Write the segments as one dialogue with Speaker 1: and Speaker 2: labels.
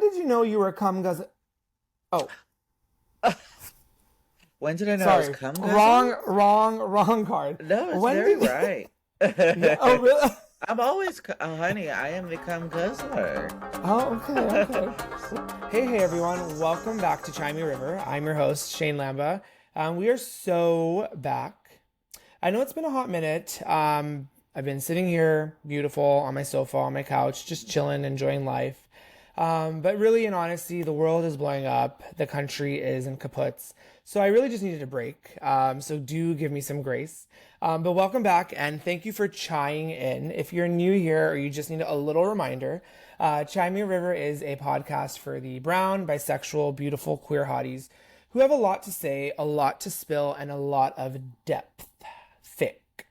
Speaker 1: did you know you were a cum guzzler? Oh,
Speaker 2: When did I know I was
Speaker 1: sorry.
Speaker 2: cum guzzler?
Speaker 1: Wrong card.
Speaker 2: No, it's
Speaker 1: When
Speaker 2: very
Speaker 1: did
Speaker 2: right.
Speaker 1: Yeah, oh really?
Speaker 2: I'm always, oh, honey, I am the cum guzzler.
Speaker 1: Oh, okay. Hey everyone. Welcome back to Chimey River. I'm your host, Shane Lamba. We are so back. I know it's been a hot minute. I've been sitting here, beautiful, on my sofa, on my couch, just chilling, enjoying life. But really, in honesty, the world is blowing up. The country is in kaputs. So I really just needed a break. So do give me some grace. But welcome back and thank you for chiming in. If you're new here or you just need a little reminder, Chimey River is a podcast for the brown, bisexual, beautiful, queer hotties who have a lot to say, a lot to spill, and a lot of depth. Thick.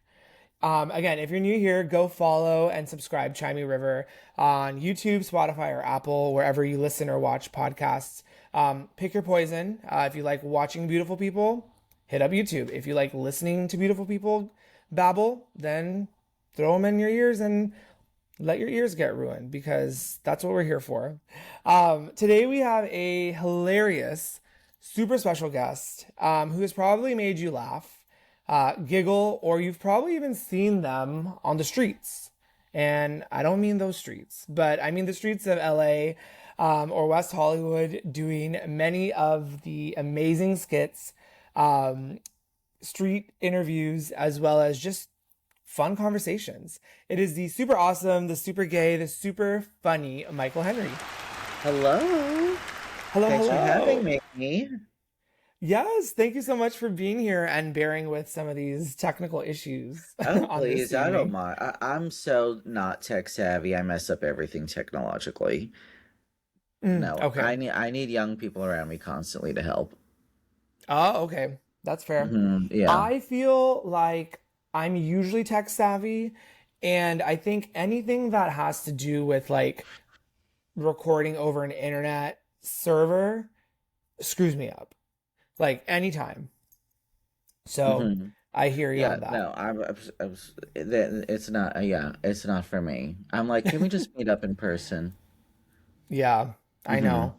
Speaker 1: Again, if you're new here, go follow and subscribe Chimey River on YouTube, Spotify, or Apple, wherever you listen or watch podcasts. Pick your poison. If you like watching beautiful people, hit up YouTube. If you like listening to beautiful people babble, then throw them in your ears and let your ears get ruined because that's what we're here for. Today we have a hilarious, super special guest who has probably made you laugh, giggle, or you've probably even seen them on the streets. And I don't mean those streets, but I mean the streets of LA or West Hollywood doing many of the amazing skits, street interviews, as well as just fun conversations. It is the super awesome, the super gay, the super funny Michael Henry.
Speaker 2: Hello.
Speaker 1: Hello,
Speaker 2: Thanks for having
Speaker 1: hello.
Speaker 2: me.
Speaker 1: Yes, thank you so much for being here and bearing with some of these technical issues
Speaker 2: Oh,
Speaker 1: on this
Speaker 2: please, I don't
Speaker 1: evening.
Speaker 2: mind. I'm so not tech savvy. I mess up everything technologically. No,
Speaker 1: Okay.
Speaker 2: I need young people around me constantly to help.
Speaker 1: Oh, okay. That's fair.
Speaker 2: Yeah.
Speaker 1: I feel like I'm usually tech savvy, and I think anything that has to do with like recording over an internet server screws me up. Like anytime. So
Speaker 2: hmm
Speaker 1: I hear you
Speaker 2: Yeah,
Speaker 1: on that.
Speaker 2: no, it's not, yeah, it's not for me. I'm like, can we just meet up in person?
Speaker 1: Yeah, I
Speaker 2: hmm
Speaker 1: know.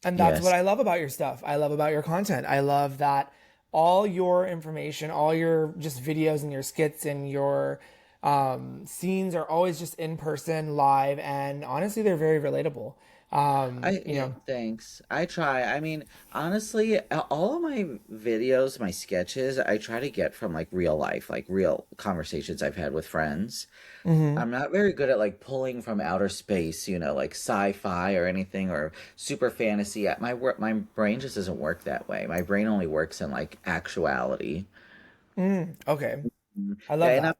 Speaker 1: And that's what
Speaker 2: Yes.
Speaker 1: I love about your stuff. I love about your content. I love that all your information, all your just videos and your skits and your scenes are always just in person, live, and honestly, they're very relatable.
Speaker 2: Yeah, thanks. I try. I mean, honestly, all of my videos, my sketches, I try to get from like real life, like real conversations I've had with friends.
Speaker 1: hmm
Speaker 2: I'm not very good at like pulling from outer space, like sci-fi or anything or super fantasy. My brain just doesn't work that way. My brain only works in like actuality.
Speaker 1: Okay, I
Speaker 2: Yeah,
Speaker 1: love that.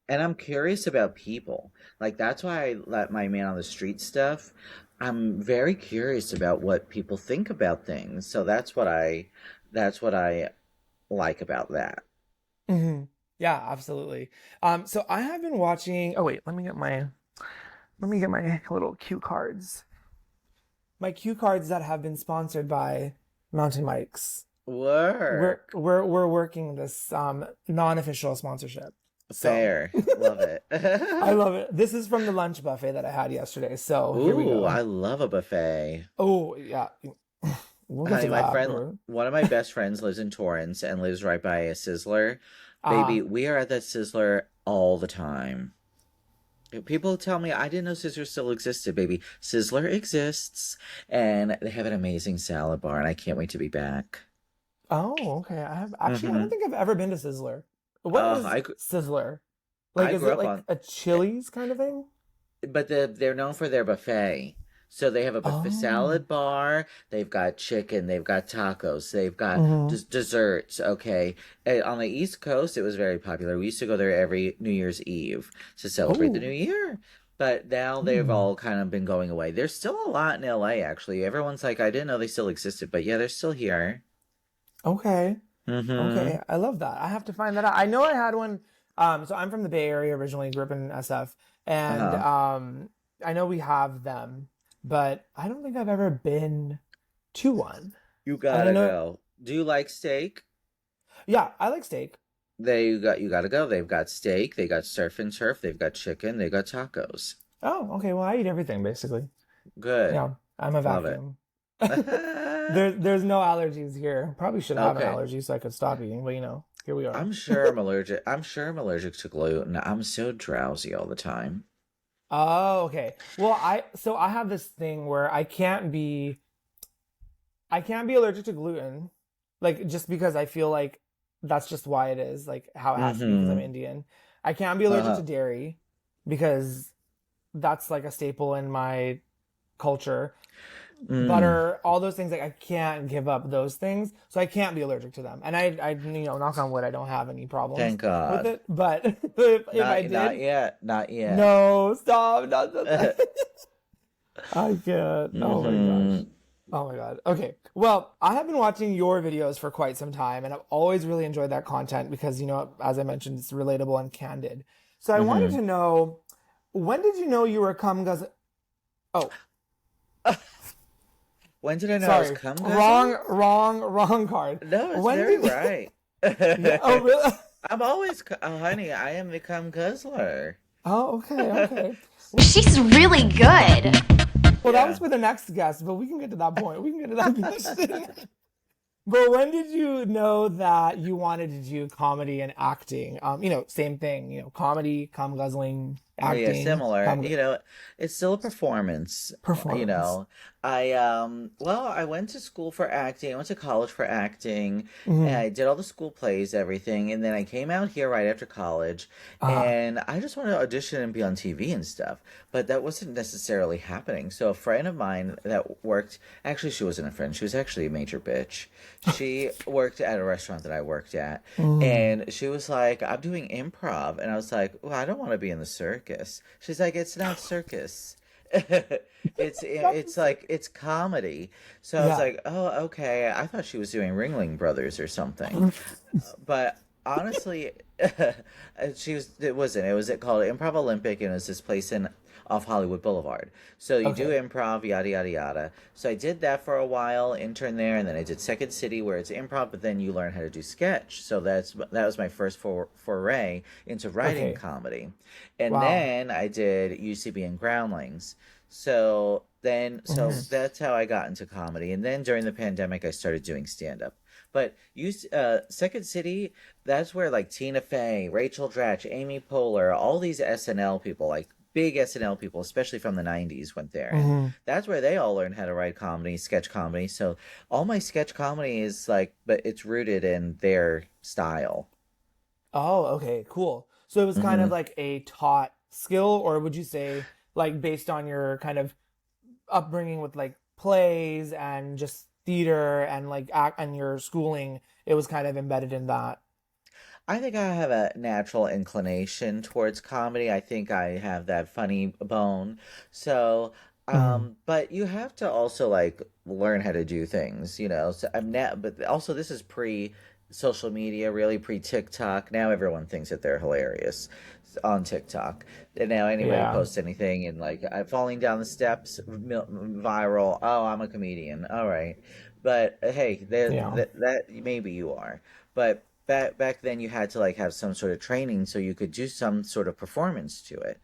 Speaker 2: and I'm curious about people. Like that's why I let my man on the street stuff. I'm very curious about what people think about things. So that's what I like about that.
Speaker 1: hmm Yeah, absolutely. So I have been watching. Oh wait, let me get my little cue cards. My cue cards that have been sponsored by Mountain Mikes.
Speaker 2: Work.
Speaker 1: We're working this non-official sponsorship. So
Speaker 2: Fair. Love it.
Speaker 1: I love it. This is from the lunch buffet that I had yesterday. So here we
Speaker 2: Ooh,
Speaker 1: go.
Speaker 2: I love a buffet.
Speaker 1: Oh yeah, we'll get
Speaker 2: Honey,
Speaker 1: to that.
Speaker 2: one of my best friends lives in Torrance and lives right by a Sizzler.
Speaker 1: Uh,
Speaker 2: Baby, we are at that Sizzler all the time. People tell me I didn't know Sizzler still existed, baby. Sizzler exists, and they have an amazing salad bar, and I can't wait to be back.
Speaker 1: oh, okay. I have actually. I don't
Speaker 2: Mm-hmm.
Speaker 1: think I've ever been to Sizzler. What is
Speaker 2: I
Speaker 1: Sizzler? Like,
Speaker 2: I
Speaker 1: is
Speaker 2: grew
Speaker 1: it
Speaker 2: up
Speaker 1: like
Speaker 2: on,
Speaker 1: a Chili's kind of thing?
Speaker 2: but they're known for their buffet. So they have a buffet
Speaker 1: Oh.
Speaker 2: salad bar. They've got chicken. They've got tacos. They've got
Speaker 1: hmm
Speaker 2: desserts. Okay, and on the East Coast, it was very popular. We used to go there every New Year's Eve to celebrate the New
Speaker 1: Oh.
Speaker 2: Year. But now they've
Speaker 1: Hmm.
Speaker 2: all kind of been going away. There's still a lot in LA, actually. Everyone's like, I didn't know they still existed, but yeah, they're still here.
Speaker 1: Okay.
Speaker 2: Mm-hmm.
Speaker 1: Okay. I love that. I have to find that out. I know I had one. So I'm from the Bay Area originally, grew up in SF, and
Speaker 2: Uh-huh.
Speaker 1: I know we have them, but I don't think I've ever been to one.
Speaker 2: You
Speaker 1: And I
Speaker 2: gotta
Speaker 1: know,
Speaker 2: go. Do you like steak?
Speaker 1: yeah, I like steak.
Speaker 2: You gotta go. They've got steak, they got surf and turf, they've got chicken, they got tacos.
Speaker 1: Oh, okay. Well, I eat everything basically.
Speaker 2: Good.
Speaker 1: Yeah, I'm a
Speaker 2: Love it.
Speaker 1: vacuum. There's no allergies here. Probably should have an
Speaker 2: Okay.
Speaker 1: allergy so I could stop eating, but here we are.
Speaker 2: I'm sure I'm allergic. I'm sure I'm allergic to gluten. I'm so drowsy all the time.
Speaker 1: Oh, okay. Well, I have this thing where I can't be allergic to gluten, like just because I feel like that's just why it is, like how it has to be because I'm
Speaker 2: Mm-hmm.
Speaker 1: Indian. I can't be allergic to
Speaker 2: Uh-huh.
Speaker 1: dairy because that's like a staple in my culture.
Speaker 2: Mm.
Speaker 1: Butter, all those things, like I can't give up those things, so I can't be allergic to them. And knock on wood, I don't have any problems
Speaker 2: Thank
Speaker 1: with
Speaker 2: God.
Speaker 1: it. But if I
Speaker 2: Not
Speaker 1: did,
Speaker 2: yet. Not yet.
Speaker 1: no, stop, not I can't. Oh my gosh.
Speaker 2: Mm-hmm.
Speaker 1: Oh my God. Okay. Well, I have been watching your videos for quite some time, and I've always really enjoyed that content because, as I mentioned, it's relatable and candid. So I wanted
Speaker 2: Mm-hmm.
Speaker 1: to know, when did you know you were a cum guzzler? Oh,
Speaker 2: When did I know I was
Speaker 1: sorry.
Speaker 2: cum guzzling?
Speaker 1: Wrong card.
Speaker 2: No, it's
Speaker 1: When
Speaker 2: very
Speaker 1: did,
Speaker 2: right.
Speaker 1: yeah, oh, really?
Speaker 2: I'm always, oh, honey, I am the cum guzzler.
Speaker 1: Oh, okay, okay.
Speaker 3: She's really good.
Speaker 1: Well, that was
Speaker 2: Yeah.
Speaker 1: for the next guest, but we can get to that point. We can get to that question. But when did you know that you wanted to do comedy and acting? Same thing, comedy, cum guzzling,
Speaker 2: Oh yeah,
Speaker 1: acting,
Speaker 2: similar. It's still a performance. You
Speaker 1: performance.
Speaker 2: know, well, I went to school for acting. I went to college for acting. And
Speaker 1: Hmm.
Speaker 2: I did all the school plays, everything, and then I came out here right after college,
Speaker 1: Uh,
Speaker 2: and I just wanted to audition and be on TV and stuff. But that wasn't necessarily happening. So a friend of mine that worked, actually, she wasn't a friend. She was actually a major bitch. She worked at a restaurant that I worked at,
Speaker 1: mm.
Speaker 2: and she was like, I'm doing improv. And I was like, well, I don't want to be in the circus. She's like, it's not circus. It's like it's comedy. So I was
Speaker 1: Yeah.
Speaker 2: like, oh, okay. I thought she was doing Ringling Brothers or something. But honestly, it wasn't. It was called Improv Olympic, and it was this place in off Hollywood Boulevard. So you do
Speaker 1: Okay.
Speaker 2: improv, yada yada yada. So I did that for a while, intern there, and then I did Second City, where it's improv, but then you learn how to do sketch. So that was my first foray into writing
Speaker 1: Okay.
Speaker 2: comedy, and
Speaker 1: Wow.
Speaker 2: then I did UCB and Groundlings. So
Speaker 1: Hmm.
Speaker 2: that's how I got into comedy, and then during the pandemic, I started doing stand up. But Second City, that's where like Tina Fey, Rachel Dratch, Amy Poehler, all these SNL people, like big SNL people, especially from the 90s, went there. And
Speaker 1: Hmm.
Speaker 2: that's where they all learned how to write comedy, sketch comedy. So all my sketch comedy is like, but it's rooted in their style.
Speaker 1: Oh, okay, cool. So it was kind of
Speaker 2: Hmm.
Speaker 1: like a taught skill, or would you say, like, based on your kind of upbringing with like plays and just theater and like act and your schooling, it was kind of embedded in that?
Speaker 2: I think I have a natural inclination towards comedy. I think I have that funny bone. So,
Speaker 1: Hmm.
Speaker 2: but you have to also like learn how to do things, you know. So I'm now, but also this is pre social media, really pre TikTok. Now everyone thinks that they're hilarious on TikTok. And now anybody
Speaker 1: Yeah.
Speaker 2: posts anything and like I'm falling down the steps, viral. Oh, I'm a comedian. All right. But hey,
Speaker 1: Yeah.
Speaker 2: that maybe you are. But back then you had to like have some sort of training so you could do some sort of performance to it.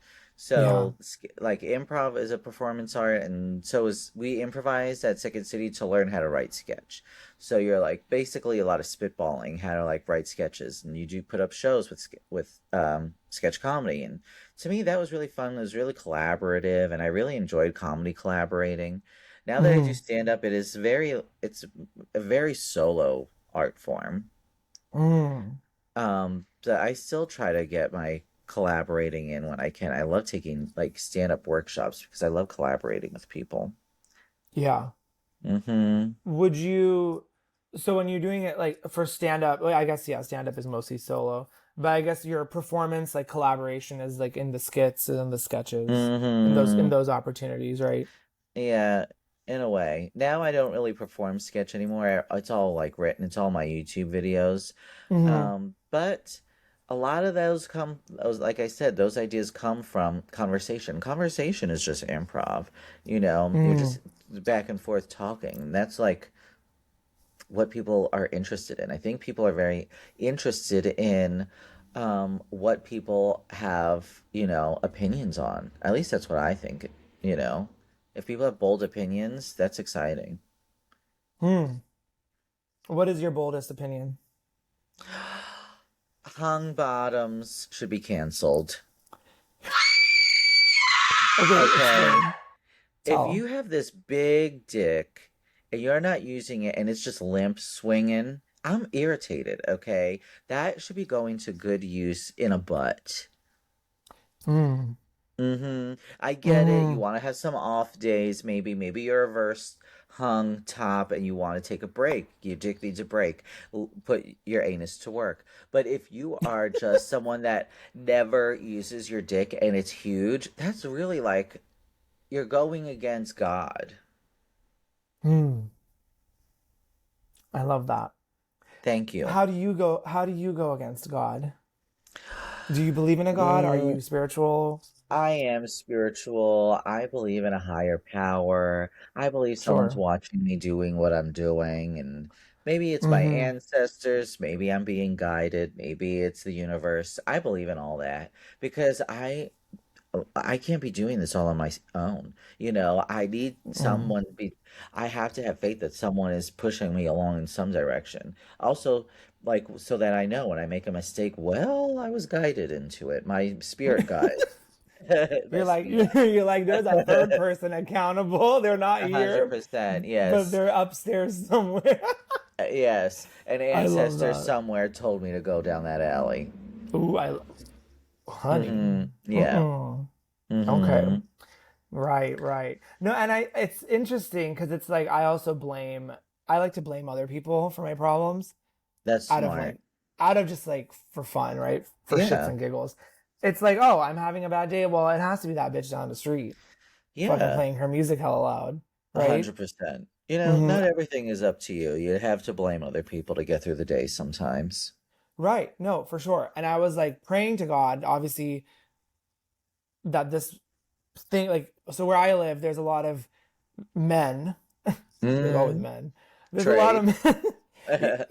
Speaker 1: Yeah.
Speaker 2: So like improv is a performance art, and so is we improvised at Second City to learn how to write sketch. So you're like basically a lot of spitballing how to like write sketches, and you do put up shows with sketch comedy. And to me that was really fun. It was really collaborative, and I really enjoyed comedy collaborating. Now that I do
Speaker 1: Hmm.
Speaker 2: stand up, it's a very solo art form.
Speaker 1: Mm.
Speaker 2: But I still try to get my collaborating in when I can. I love taking like stand-up workshops because I love collaborating with people.
Speaker 1: Yeah.
Speaker 2: Mm-hmm.
Speaker 1: Would you, so when you're doing it like for stand up, like, I guess, yeah, stand up is mostly solo, but I guess your performance, like collaboration is like in the skits and the sketches, in
Speaker 2: Mm-hmm.
Speaker 1: those opportunities, right?
Speaker 2: Yeah, in a way. Now I don't really perform sketch anymore. It's all like written. It's all my YouTube videos.
Speaker 1: Hmm.
Speaker 2: But a lot of those, like I said, those ideas come from conversation. Conversation is just improv. You're
Speaker 1: Hmm.
Speaker 2: just back and forth talking. And that's like what people are interested in. I think people are very interested in what people have, opinions on. At least that's what I think, you know. If people have bold opinions, that's exciting.
Speaker 1: Hmm. What is your boldest opinion?
Speaker 2: Hung bottoms should be canceled.
Speaker 1: Okay,
Speaker 2: Okay.
Speaker 1: explain.
Speaker 2: If
Speaker 1: Tell.
Speaker 2: you have this big dick and you're not using it and it's just limp swinging, I'm irritated, okay? That should be going to good use in a butt.
Speaker 1: Hmm.
Speaker 2: I get it. You
Speaker 1: Hmm.
Speaker 2: want to have some off days, maybe you're a reverse hung top and you want to take a break. Your dick needs a break. Put your anus to work. But if you are just someone that never uses your dick and it's huge, that's really like you're going against God.
Speaker 1: Hmm. I love that.
Speaker 2: Thank you.
Speaker 1: How do you go against God? Do you believe in a God? Are
Speaker 2: Mm,
Speaker 1: you spiritual?
Speaker 2: I am spiritual. I believe in a higher power. I believe someone's
Speaker 1: Sure.
Speaker 2: watching me doing what I'm doing, and maybe it's my
Speaker 1: Mm-hmm.
Speaker 2: ancestors, maybe I'm being guided, maybe it's the universe. I believe in all that because I can't be doing this all on my own. I need
Speaker 1: Mm.
Speaker 2: someone I have to have faith that someone is pushing me along in some direction. Also, like so that I know when I make a mistake, well, I was guided into it. My spirit guide
Speaker 1: You're
Speaker 2: messed
Speaker 1: like
Speaker 2: me up.
Speaker 1: you're like there's a third person accountable. They're not here,
Speaker 2: 100%,
Speaker 1: but
Speaker 2: yes.
Speaker 1: they're upstairs somewhere.
Speaker 2: Yes. An
Speaker 1: I love
Speaker 2: ancestor
Speaker 1: that.
Speaker 2: somewhere told me to go down that alley.
Speaker 1: Ooh, honey.
Speaker 2: Yeah.
Speaker 1: Mm-mm. Okay.
Speaker 2: Mm-hmm.
Speaker 1: Right, right. No, and it's interesting because it's like I like to blame other people for my problems
Speaker 2: That's
Speaker 1: out of
Speaker 2: smart.
Speaker 1: like, out of just like for fun, right? For shits
Speaker 2: Yeah.
Speaker 1: and giggles. It's like, oh, I'm having a bad day. Well, it has to be that bitch down the street fucking
Speaker 2: Yeah.
Speaker 1: playing her music hella loud, right?
Speaker 2: 100%.
Speaker 1: Hmm.
Speaker 2: Not everything is up to you. You have to blame other people to get through the day sometimes.
Speaker 1: Right. No, for sure. And I was like praying to God, obviously, that this thing, like, so where I live, there's a lot of men. They go with
Speaker 2: Mm,
Speaker 1: men. There's a lot of
Speaker 2: trade.
Speaker 1: men.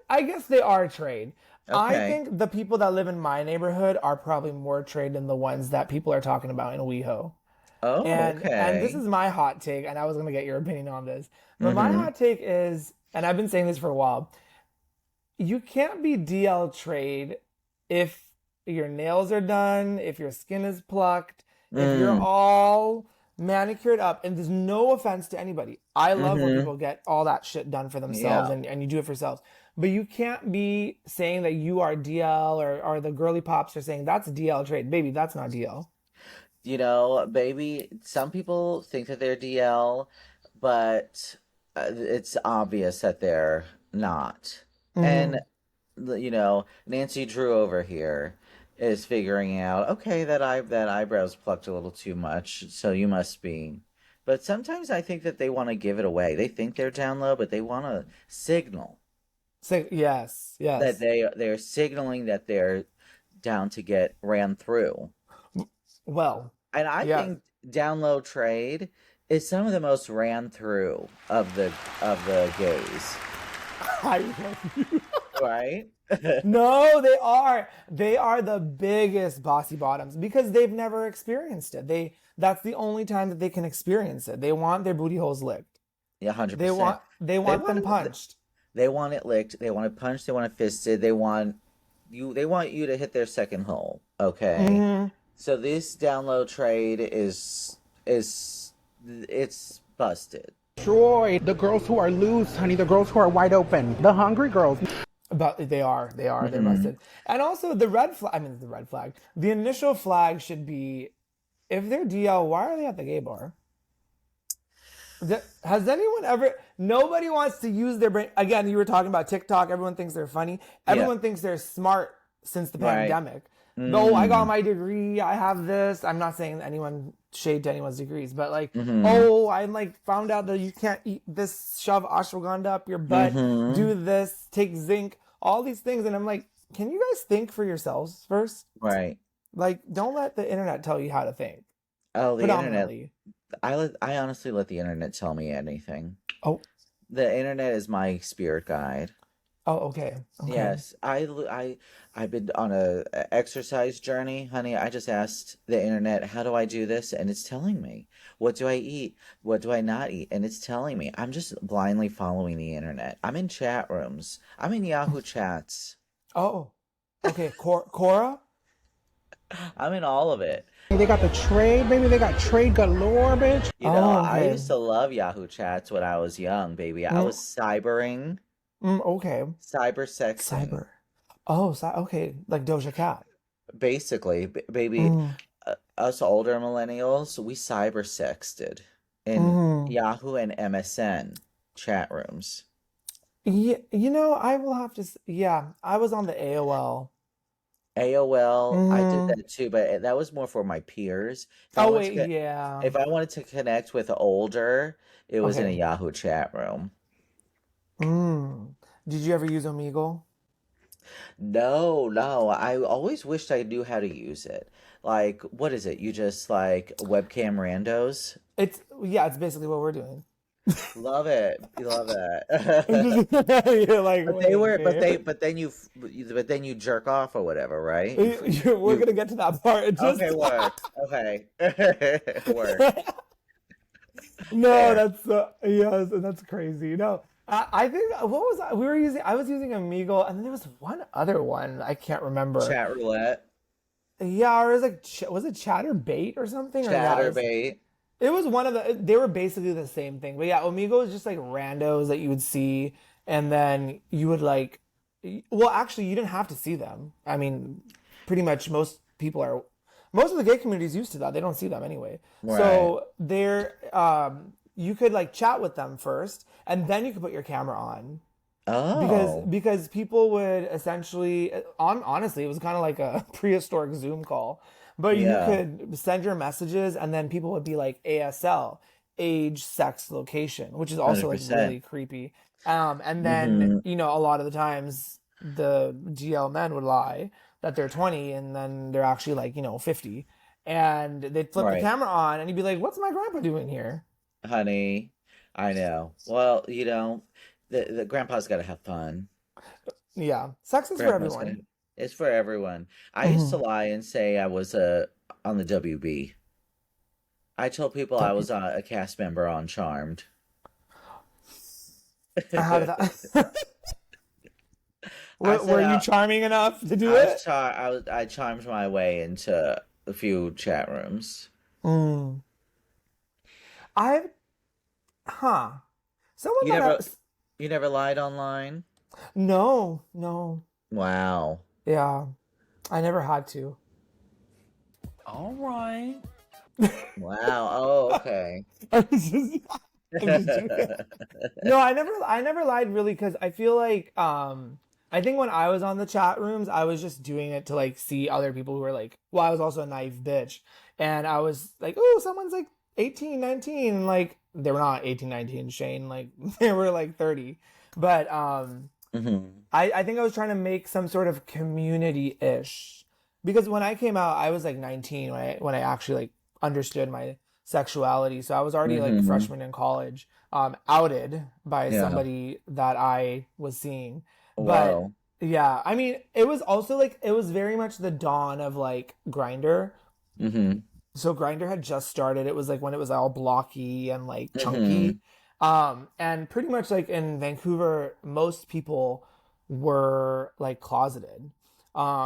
Speaker 1: I guess they are trade. I
Speaker 2: Okay.
Speaker 1: think the people that live in my neighborhood are probably more trade than the ones that people are talking about in WeHo.
Speaker 2: Oh,
Speaker 1: And this
Speaker 2: okay.
Speaker 1: is my hot take, and I was gonna get your opinion on this. But my
Speaker 2: Mm-hmm.
Speaker 1: hot take is, and I've been saying this for a while, you can't be DL trade if your nails are done, if your skin is plucked, if you're
Speaker 2: Mm,
Speaker 1: all manicured up, and there's no offense to anybody. I love when
Speaker 2: mm-hmm.
Speaker 1: people get all that shit done for themselves
Speaker 2: Yeah.
Speaker 1: and you do it for yourselves. But you can't be saying that you are DL or the girly pops are saying that's DL trade. Baby, that's not DL.
Speaker 2: Baby, some people think that they're DL, but it's obvious that they're not. And,
Speaker 1: Mm-hmm.
Speaker 2: Nancy Drew over here is figuring out, okay, that eyebrow's plucked a little too much, so you must be. But sometimes I think that they want to give it away. They think they're down low, but they want to signal
Speaker 1: So, yes,
Speaker 2: that
Speaker 1: yes.
Speaker 2: they're signaling that they're down to get ran through.
Speaker 1: Well,
Speaker 2: And I
Speaker 1: yeah.
Speaker 2: think down low trade is some of the most ran through of the gays,
Speaker 1: I love you.
Speaker 2: right?
Speaker 1: No, they are. They are the biggest bossy bottoms because they've never experienced it. That's the only time that they can experience it. They want their booty holes licked.
Speaker 2: Yeah,
Speaker 1: They
Speaker 2: 100%.
Speaker 1: want they
Speaker 2: They
Speaker 1: want
Speaker 2: want
Speaker 1: them
Speaker 2: it.
Speaker 1: punched.
Speaker 2: They want it licked. They want it punched. They want it fisted. They want you. They want you to hit their second hole. Okay.
Speaker 1: Hmm.
Speaker 2: So this down low trade is it's busted.
Speaker 4: Destroy the girls who are loose, honey, the girls who are wide open, the hungry girls.
Speaker 1: But they're
Speaker 2: Hmm.
Speaker 1: busted. And also the red flag. I mean the red flag. The initial flag should be if they're DL. Why are they at the gay bar? Has anyone ever? Nobody wants to use their brain. Again, you were talking about TikTok. Everyone thinks they're funny.
Speaker 2: Yeah.
Speaker 1: Everyone thinks they're smart since the
Speaker 2: Right.
Speaker 1: pandemic. No, I got
Speaker 2: Mm.
Speaker 1: my degree. I have this. I'm not saying anyone shade to anyone's degrees, but like,
Speaker 2: Hmm.
Speaker 1: oh, I like found out that you can't eat this. Shove ashwagandha up your butt.
Speaker 2: Hmm.
Speaker 1: Do this. Take zinc. All these things, and I'm like, can you guys think for yourselves first?
Speaker 2: Right.
Speaker 1: Like, don't let the internet tell you how to think.
Speaker 2: Oh, the internet.
Speaker 1: Predominantly.
Speaker 2: I honestly let the internet tell me anything.
Speaker 1: Oh,
Speaker 2: The internet is my spirit guide.
Speaker 1: Oh, okay. Okay.
Speaker 2: Yes, I've been on a exercise journey, honey. I just asked the internet, how do I do this? And it's telling me. What do I eat? What do I not eat? And it's telling me. I'm just blindly following the internet. I'm in chat rooms. I'm in Yahoo chats.
Speaker 1: Oh, okay. Cora?
Speaker 2: I'm in all of it.
Speaker 4: They got the trade, baby. They got trade galore, bitch.
Speaker 1: Oh,
Speaker 2: I
Speaker 1: okay.
Speaker 2: used to love Yahoo chats when I was young, baby. I
Speaker 1: Mm,
Speaker 2: was cybering,
Speaker 1: okay.
Speaker 2: cyber sexting.
Speaker 1: Cyber. Oh, okay. Like Doja Cat.
Speaker 2: Basically, baby,
Speaker 1: Mm,
Speaker 2: us older millennials, we cyber sexted in
Speaker 1: mm.
Speaker 2: Yahoo and MSN chat rooms.
Speaker 1: Yeah, I will have to. Yeah, I was on the AOL.
Speaker 2: AOL, I did
Speaker 1: Mm.
Speaker 2: that too, but that was more for my peers.
Speaker 1: Oh wait, yeah.
Speaker 2: If I wanted to connect with older, it was in a
Speaker 1: Okay.
Speaker 2: Yahoo chat room.
Speaker 1: Mm. Did you ever use Omegle?
Speaker 2: No, no, I always wished I knew how to use it. Like, what is it? You just like webcam randos?
Speaker 1: It's basically what we're doing.
Speaker 2: Love it. You love that.
Speaker 1: You're like,
Speaker 2: But they
Speaker 1: wait,
Speaker 2: were,
Speaker 1: okay.
Speaker 2: but then you jerk off or whatever, right?
Speaker 1: We're
Speaker 2: You,
Speaker 1: gonna get to that part. It just
Speaker 2: okay, work. Okay. Work.
Speaker 1: no,
Speaker 2: Fair.
Speaker 1: that's yes, that's crazy. No, I think what was we were using? I was using Omegle, and then there was one other one I can't remember.
Speaker 2: Chat roulette.
Speaker 1: Yeah, or it was like was it Chatterbait or something? Or yeah,
Speaker 2: Chatterbait.
Speaker 1: it was one of the. They were basically the same thing, but yeah, Omegle was just like randos that you would see, and then you would like. Well, actually, you didn't have to see them. I mean, pretty much most of the gay community is used to that. They don't see them anyway.
Speaker 2: Right.
Speaker 1: So you could like chat with them first, and then you could put your camera on because
Speaker 2: Oh,
Speaker 1: people would essentially honestly it was kind of like a prehistoric Zoom call, but you
Speaker 2: yeah.
Speaker 1: could send your messages, and then people would be like ASL, age, sex, location, which is also like
Speaker 2: 100%.
Speaker 1: really creepy. And then
Speaker 2: Mm-hmm.
Speaker 1: a lot of the times the GL men would lie that they're 20, and then they're actually like 50, and they'd flip the
Speaker 2: Right.
Speaker 1: camera on, and you'd be like, "What's my grandpa doing here?"
Speaker 2: Honey, I know. Well, the grandpa's got to have fun.
Speaker 1: Yeah, sex is for
Speaker 2: Grandpa's gonna.
Speaker 1: everyone.
Speaker 2: It's for everyone. I used to
Speaker 1: Mhm.
Speaker 2: lie and say I was on the WB. I told people I was a cast member on Charmed.
Speaker 1: How did that?
Speaker 2: I
Speaker 1: Were
Speaker 2: said
Speaker 1: you charming enough to do it?
Speaker 2: I charmed my way into a few chat rooms.
Speaker 1: Mm. I huh. Someone
Speaker 2: You
Speaker 1: might
Speaker 2: never
Speaker 1: have.
Speaker 2: you never lied online?
Speaker 1: No, no.
Speaker 2: Wow.
Speaker 1: Yeah, I never had to.
Speaker 5: All right.
Speaker 2: Wow. Oh, okay.
Speaker 1: I'm just, I'm just joking. No, I never lied really because I feel like I think when I was on the chat rooms, I was just doing it to like see other people who were like, well, I was also a naive bitch, and I was like, oh, someone's like 18, 19, and like they were not 18, 19, Shane, like they were like 30. But
Speaker 2: Hmm.
Speaker 1: I think I was trying to make some sort of community-ish, because when I came out, I was like 19 when I actually like understood my sexuality. So I was already like a
Speaker 2: Hmm.
Speaker 1: freshman in college, outed by
Speaker 2: Yeah.
Speaker 1: somebody that I was seeing. But
Speaker 2: Whoa.
Speaker 1: yeah, I mean, it was also like it was very much the dawn of like Grinder.
Speaker 2: Hmm.
Speaker 1: So Grinder had just started. It was like when it was all blocky and like
Speaker 2: Hmm.
Speaker 1: chunky. And pretty much like in Vancouver, most people were like closeted.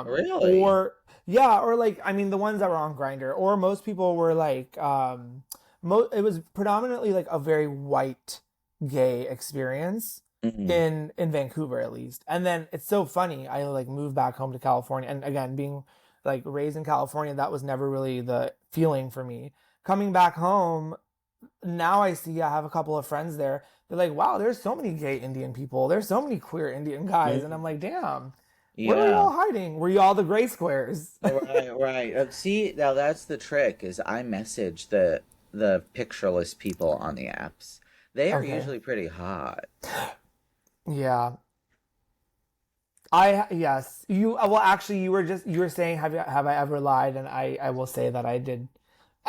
Speaker 2: Really?
Speaker 1: Or yeah, or like I mean the ones that were on Grinder, or most people were like it was predominantly like a very white gay experience
Speaker 2: Hmm.
Speaker 1: in Vancouver at least. And then it's so funny. I like moved back home to California, and again being like raised in California, that was never really the feeling for me. Coming back home, now I see I have a couple of friends there. They're like, wow, there's so many gay Indian people. There's so many queer Indian guys. And I'm like, damn, where were you
Speaker 2: Yeah.
Speaker 1: all hiding? Were you all the gray squares?
Speaker 2: Right, right. See, now that's the trick is I message the pictureless people on the apps. They are
Speaker 1: Okay.
Speaker 2: usually pretty hot.
Speaker 1: Yeah. Yes. Well, actually, you were saying, have I ever lied? And I will say that I did.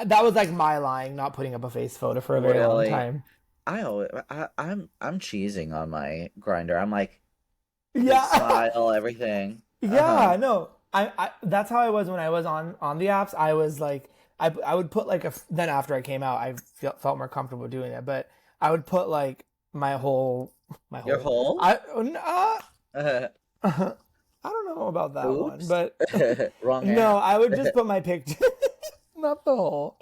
Speaker 1: That was like my lying, not putting up a face photo for a very long
Speaker 2: Really?
Speaker 1: time.
Speaker 2: I'm cheesing on my grinder. I'm like, Big
Speaker 1: Yeah.
Speaker 2: smile, everything.
Speaker 1: Yeah, no. I that's how I was when I was on the apps. I was like I would put like then after I came out, felt more comfortable doing it, but I would put like my
Speaker 2: Your
Speaker 1: whole
Speaker 2: hole?
Speaker 1: I I don't know about that one,
Speaker 2: Oops.
Speaker 1: but
Speaker 2: Wrong
Speaker 1: no,
Speaker 2: app.
Speaker 1: I would just put my picture, not the whole.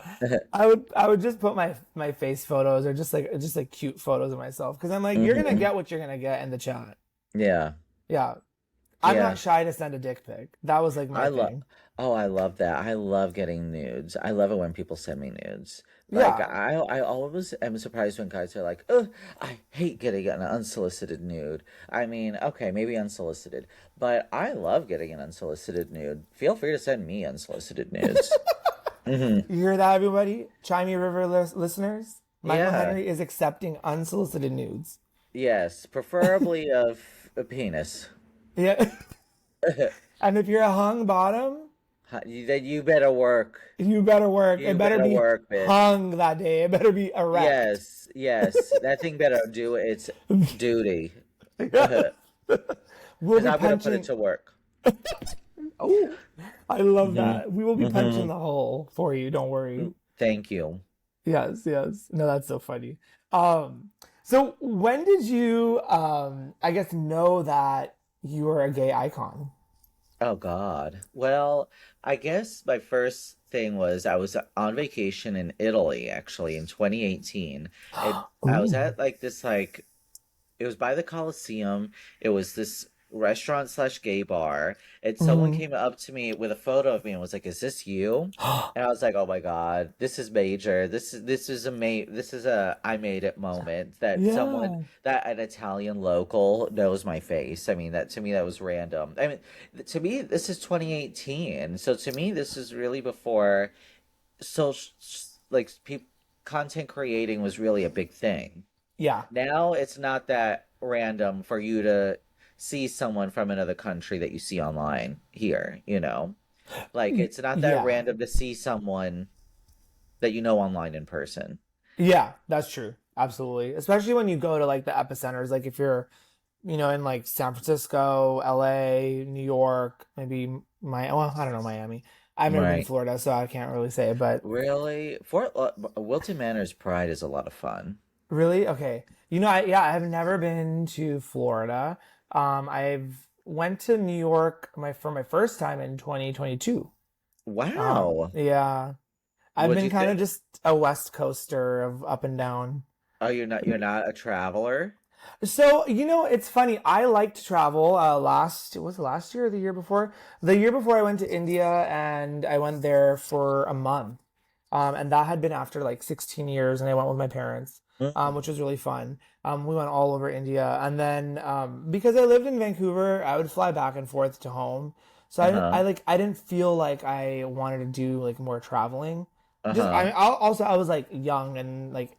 Speaker 1: I would just put my face photos or just like cute photos of myself because I'm like you're gonna get what you're gonna get in the chat.
Speaker 2: Yeah.
Speaker 1: Yeah, I'm
Speaker 2: Yeah.
Speaker 1: not shy to send a dick pic. That was like my
Speaker 2: I love
Speaker 1: thing.
Speaker 2: Oh, I love that. I love getting nudes. I love it when people send me nudes. Like
Speaker 1: Yeah,
Speaker 2: I always am surprised when guys are like, "Ugh, I hate getting an unsolicited nude." I mean, okay, maybe unsolicited, but I love getting an unsolicited nude. Feel free to send me unsolicited nudes.
Speaker 1: you hear that, everybody? Chimey River listeners, Michael
Speaker 2: Yeah.
Speaker 1: Henry is accepting unsolicited nudes.
Speaker 2: Yes, preferably of a penis.
Speaker 1: Yeah, and if you're a hung bottom,
Speaker 2: Then you better work.
Speaker 1: you better work. It
Speaker 2: You
Speaker 1: better
Speaker 2: better
Speaker 1: be
Speaker 2: work, bitch.
Speaker 1: hung that day. It better be erect.
Speaker 2: Yes, yes. That thing better do its duty.
Speaker 1: We'll
Speaker 2: Because
Speaker 1: be
Speaker 2: I'm gonna put it
Speaker 1: punching.
Speaker 2: to work.
Speaker 1: Oh, I love
Speaker 2: Hmm.
Speaker 1: that. We will be punching the hole for you. Don't worry.
Speaker 2: Thank you.
Speaker 1: Yes, yes. No, that's so funny. So when did you, I guess, know that you were a gay icon?
Speaker 2: Oh God. Well, I guess my first thing was I was on vacation in Italy actually in 2018. And I was
Speaker 1: Ooh.
Speaker 2: at like this like it was by the Coliseum. It was this restaurant slash gay bar. And someone
Speaker 1: Mhm.
Speaker 2: came up to me with a photo of me and was like, "Is this you?" And I was like, "Oh my God, this is major. This is a I made it moment that someone
Speaker 1: Yeah.
Speaker 2: that an Italian local knows my face. I mean, that to me that was random. I mean, to me this is 2018. So to me this is really before social like people content creating was really a big thing.
Speaker 1: Yeah.
Speaker 2: Now it's not that random for you to see someone from another country that you see online here, you know? Like it's not that
Speaker 1: Yeah.
Speaker 2: random to see someone that you know online in person.
Speaker 1: Yeah, that's true. Absolutely. Especially when you go to like the epicenters, like if you're, in like San Francisco, LA, New York, maybe well, I don't know, Miami. I've never been to
Speaker 2: Right.
Speaker 1: Florida, so I can't really say, but
Speaker 2: Really? Wilton Manor's Pride is a lot of fun.
Speaker 1: really? Okay. I have never been to Florida. I've went to New York for my first time in 2022.
Speaker 2: Wow.
Speaker 1: Yeah. I've
Speaker 2: What'd
Speaker 1: been
Speaker 2: you
Speaker 1: kind of
Speaker 2: think?
Speaker 1: just a West Coaster of up and down.
Speaker 2: Oh, you're not a traveler?
Speaker 1: So, it's funny. I like to travel. Was it last year or the year before? The year before I went to India and I went there for a month. And that had been after like 16 years and I went with my parents,
Speaker 2: Mm.
Speaker 1: which was really fun. We went all over India. And then, because I lived in Vancouver, I would fly back and forth to home. So
Speaker 2: Uh-huh.
Speaker 1: I didn't feel like I wanted to do like more traveling. Just,
Speaker 2: Uh-huh.
Speaker 1: I was like young and like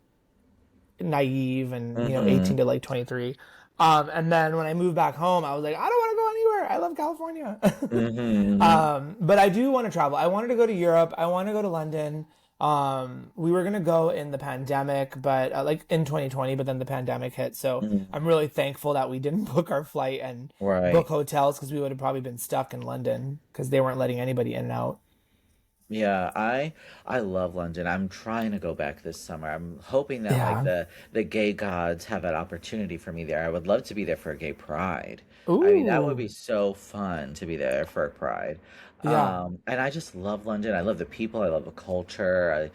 Speaker 1: naive and 18
Speaker 2: Mm-hmm.
Speaker 1: to like 23. And then when I moved back home I was like I don't want to go anywhere, I love California.
Speaker 2: Mm-hmm.
Speaker 1: But I do want to travel. I wanted to go to Europe, I want to go to London. We were gonna go in the pandemic, but like in 2020, but then the pandemic hit, so
Speaker 2: Mm-hmm.
Speaker 1: I'm really thankful that we didn't book our flight and book
Speaker 2: Right.
Speaker 1: hotels because we would have probably been stuck in London because they weren't letting anybody in and out.
Speaker 2: Yeah, I love London. I'm trying to go back this summer. I'm hoping that like
Speaker 1: Yeah.
Speaker 2: the gay gods have an opportunity for me there. I would love to be there for a gay pride. I mean, that would be
Speaker 1: Ooh.
Speaker 2: so fun to be there for a pride.
Speaker 1: Yeah.
Speaker 2: And I just love London. I love the people. I love the culture.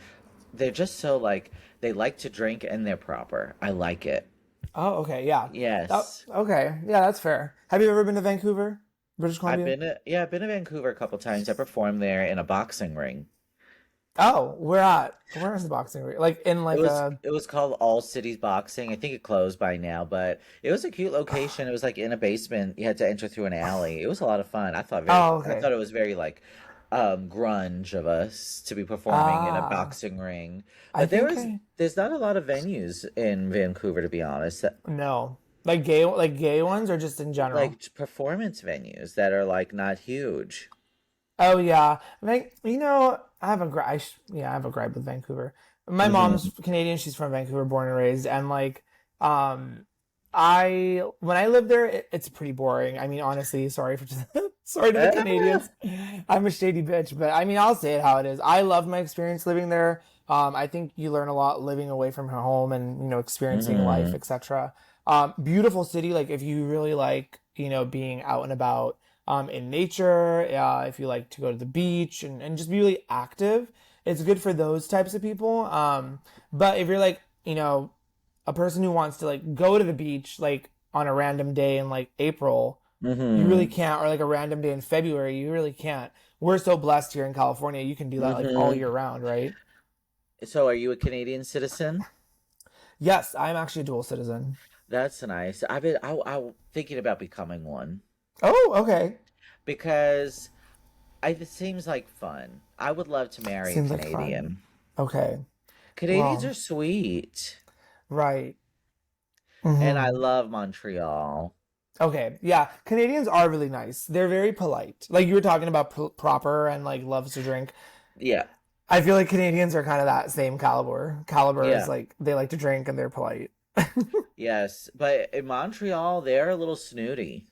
Speaker 2: They're just so like they like to drink and they're proper. I like it.
Speaker 1: Oh, okay. Yeah.
Speaker 2: Yes.
Speaker 1: Okay. Yeah, that's fair. Have you ever been to Vancouver, British Columbia?
Speaker 2: I've been to Vancouver a couple times. I performed there in a boxing ring.
Speaker 1: Oh, where at? Where is the boxing ring? Like in
Speaker 2: It
Speaker 1: like
Speaker 2: was
Speaker 1: a.
Speaker 2: it was called All Cities Boxing. I think it closed by now, but it was a cute location. It was like in a basement. You had to enter through an alley. It was a lot of fun.
Speaker 1: Oh,
Speaker 2: I
Speaker 1: okay.
Speaker 2: thought it was very like grunge of us to be performing in a
Speaker 1: Ah,
Speaker 2: boxing ring.
Speaker 1: I
Speaker 2: But
Speaker 1: think I
Speaker 2: there's not a lot of venues in Vancouver to be honest.
Speaker 1: no. Like gay ones or just in general?
Speaker 2: Like performance venues that are like not huge.
Speaker 1: Oh yeah. Like I have a yeah, I have a gripe with Vancouver. My mom's
Speaker 2: Hmm.
Speaker 1: Canadian. She's from Vancouver, born and raised, and like, um, When I lived there, it's pretty boring. I mean, honestly, sorry to the Canadians. I'm a shady bitch, but I mean, I'll say it how it is. I loved my experience living there. I think you learn a lot living away from home and, experiencing life, etc. Beautiful city. Like if you really like, being out and about, in nature, if you like to go to the beach and just be really active, it's good for those types of people. But if you're like, a person who wants to like go to the beach like on a random day in like April, you really can't, or like a random day in February, you really can't. We're so blessed here in California, you can do that like all year round, right?
Speaker 2: So are you a Canadian citizen?
Speaker 1: Yes, I'm actually a dual citizen.
Speaker 2: That's nice. I'm thinking about becoming one
Speaker 1: Oh, okay.
Speaker 2: because it seems like fun. I would love to marry
Speaker 1: Seems
Speaker 2: a
Speaker 1: like fun.
Speaker 2: Canadian.
Speaker 1: Okay.
Speaker 2: Canadians
Speaker 1: Well,
Speaker 2: are sweet,
Speaker 1: right.
Speaker 2: and I
Speaker 1: hmm
Speaker 2: love Montreal.
Speaker 1: Okay. Yeah, Canadians are really nice. They're very polite. Like you were talking about proper and like loves to drink.
Speaker 2: Yeah,
Speaker 1: I feel like Canadians are kind of that same caliber. Caliber is
Speaker 2: yeah,
Speaker 1: like they like to drink and they're polite.
Speaker 2: yes. But in Montreal, they're a little snooty.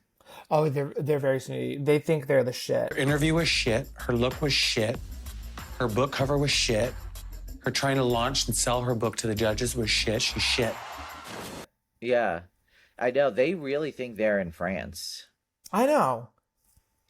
Speaker 1: Oh, they're very snooty. They think they're the shit.
Speaker 5: Her interview was shit. Her look was shit. Her book cover was shit. Her trying to launch and sell her book to the judges was shit. She's shit.
Speaker 2: Yeah, I know. They really think they're in France.
Speaker 1: I know.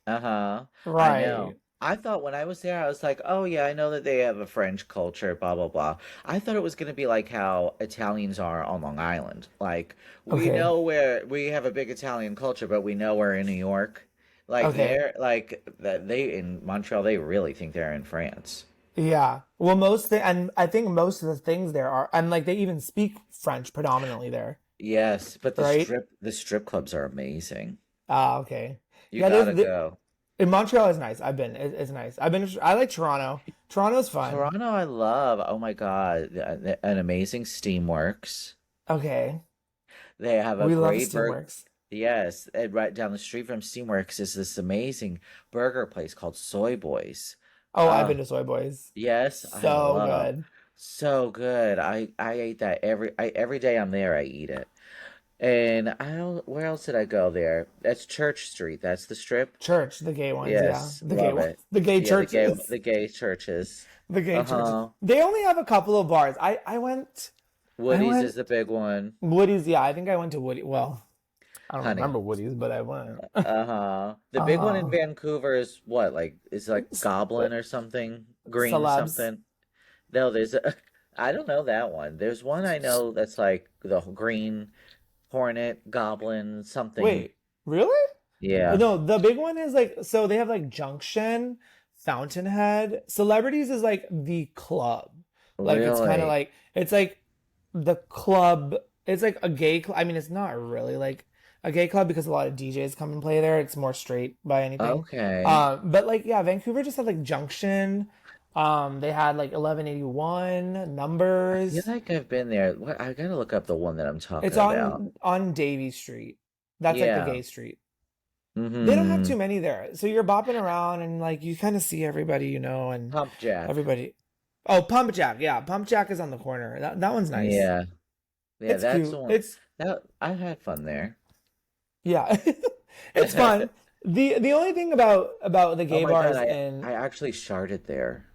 Speaker 2: Uh-huh. I know.
Speaker 1: Right.
Speaker 2: I thought when I was there, I was like, oh yeah, I know that they have a French culture, blah blah blah. I thought it was gonna be like how Italians are on Long Island. Like we
Speaker 1: Okay.
Speaker 2: know where we have a big Italian culture, but we know we're in New York. Like
Speaker 1: Okay.
Speaker 2: they're like that they in Montreal, they really think they're in France.
Speaker 1: Yeah. Well, and I think most of the things there are, and like they even speak French predominantly there,
Speaker 2: Yes, but
Speaker 1: right?
Speaker 2: the strip clubs are amazing.
Speaker 1: Ah, okay.
Speaker 2: You
Speaker 1: Yeah,
Speaker 2: gotta go.
Speaker 1: in Montreal is nice. I've been. It's nice. I like Toronto. Toronto's fun.
Speaker 2: Toronto, I love. Oh my God, an amazing Steamworks.
Speaker 1: Okay.
Speaker 2: They have a
Speaker 1: We love
Speaker 2: great burger.
Speaker 1: Steamworks.
Speaker 2: Yes, and right down the street from Steamworks is this amazing burger place called Soy Boys.
Speaker 1: Oh, I've
Speaker 2: Uh,
Speaker 1: been to Soy Boys.
Speaker 2: yes, I
Speaker 1: So
Speaker 2: love.
Speaker 1: good.
Speaker 2: So good. I ate that every day I'm there, I eat it. And I don't, where else did I go there? That's Church Street. That's the strip.
Speaker 1: Church, the gay ones, yeah.
Speaker 2: Yes, love it.
Speaker 1: The gay
Speaker 2: Yeah,
Speaker 1: churches.
Speaker 2: the gay churches.
Speaker 1: The gay churches.
Speaker 2: Uh-huh.
Speaker 1: They only have a couple of bars. I
Speaker 2: Woody's
Speaker 1: went
Speaker 2: is the big one.
Speaker 1: Woody's, yeah, I think I went to Woody. Well, I don't
Speaker 2: Honey.
Speaker 1: remember Woody's, but I went.
Speaker 2: Uh-huh. The big one in
Speaker 1: Uh,
Speaker 2: Vancouver is what? Like is like Goblin or something? Green
Speaker 1: celebs.
Speaker 2: something? No, there's a I don't know that one. There's one I know that's like the Green Hornet, Goblin, something.
Speaker 1: Wait, really?
Speaker 2: Yeah.
Speaker 1: No, the big one is like, so they have like Junction, Fountainhead. Celebrities is like the club. Like it's kind of
Speaker 2: Really?
Speaker 1: like, it's like the club. It's like a gay club. I mean, it's not really like a gay club because a lot of DJs come and play there. It's more straight by anything.
Speaker 2: Okay.
Speaker 1: But like, yeah, Vancouver just had like Junction. They had like 1181
Speaker 2: I feel
Speaker 1: numbers.
Speaker 2: like I've been there. What I gotta look up the one that I'm
Speaker 1: It's
Speaker 2: talking about.
Speaker 1: on Davie Street. That's like the
Speaker 2: Yeah.
Speaker 1: gay street. They don't have
Speaker 2: Mm-hmm.
Speaker 1: too many there. So you're bopping around and like you kind of see everybody, and
Speaker 2: Pump Jack.
Speaker 1: everybody. Oh, Pump Jack. Yeah, Pump Jack is on the corner. That one's nice.
Speaker 2: Yeah. Yeah,
Speaker 1: It's
Speaker 2: that's the
Speaker 1: cute.
Speaker 2: one.
Speaker 1: It's
Speaker 2: That I had fun there.
Speaker 1: yeah. It's fun. The only thing about the
Speaker 2: Oh
Speaker 1: gay
Speaker 2: my God,
Speaker 1: bars in
Speaker 2: I actually sharted there.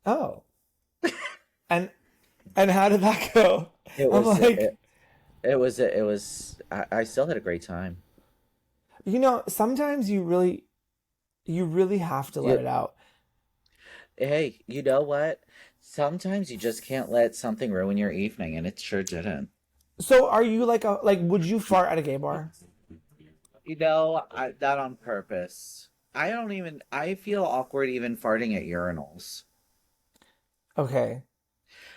Speaker 1: oh, and how did that go?
Speaker 2: It
Speaker 1: I'm
Speaker 2: was
Speaker 1: like,
Speaker 2: I still had a great time.
Speaker 1: sometimes you really have to let
Speaker 2: You,
Speaker 1: it out.
Speaker 2: hey, you know what? Sometimes you just can't let something ruin your evening, and it sure didn't.
Speaker 1: So are you like would you fart at a gay bar?
Speaker 2: Not on purpose. I feel awkward even farting at urinals.
Speaker 1: Okay.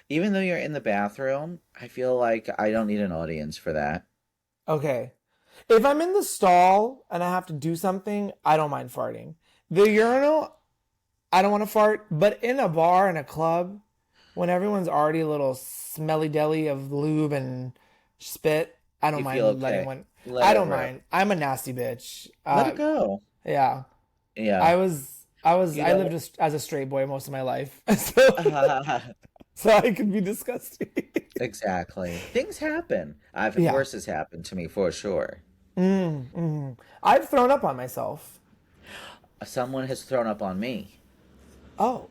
Speaker 2: Even though you're in the bathroom, I feel like I don't need an audience for that.
Speaker 1: Okay. If I'm in the stall and I have to do something, I don't mind farting. The urinal, I don't want to fart, but in a bar, in a club, when everyone's already a little smelly deli of lube and spit, I don't
Speaker 2: You feel
Speaker 1: mind letting
Speaker 2: okay.
Speaker 1: one.
Speaker 2: Let
Speaker 1: I
Speaker 2: it
Speaker 1: don't
Speaker 2: rip.
Speaker 1: mind. I'm a nasty bitch.
Speaker 2: Let it go.
Speaker 1: Yeah.
Speaker 2: Yeah.
Speaker 1: I
Speaker 2: You
Speaker 1: lived
Speaker 2: know,
Speaker 1: as a straight boy most of my life. So, so I could be disgusting.
Speaker 2: Exactly. Things happen.
Speaker 1: Yeah.
Speaker 2: Worse has happened to me for sure.
Speaker 1: I've thrown up on myself.
Speaker 2: Someone has thrown up on me.
Speaker 1: Oh,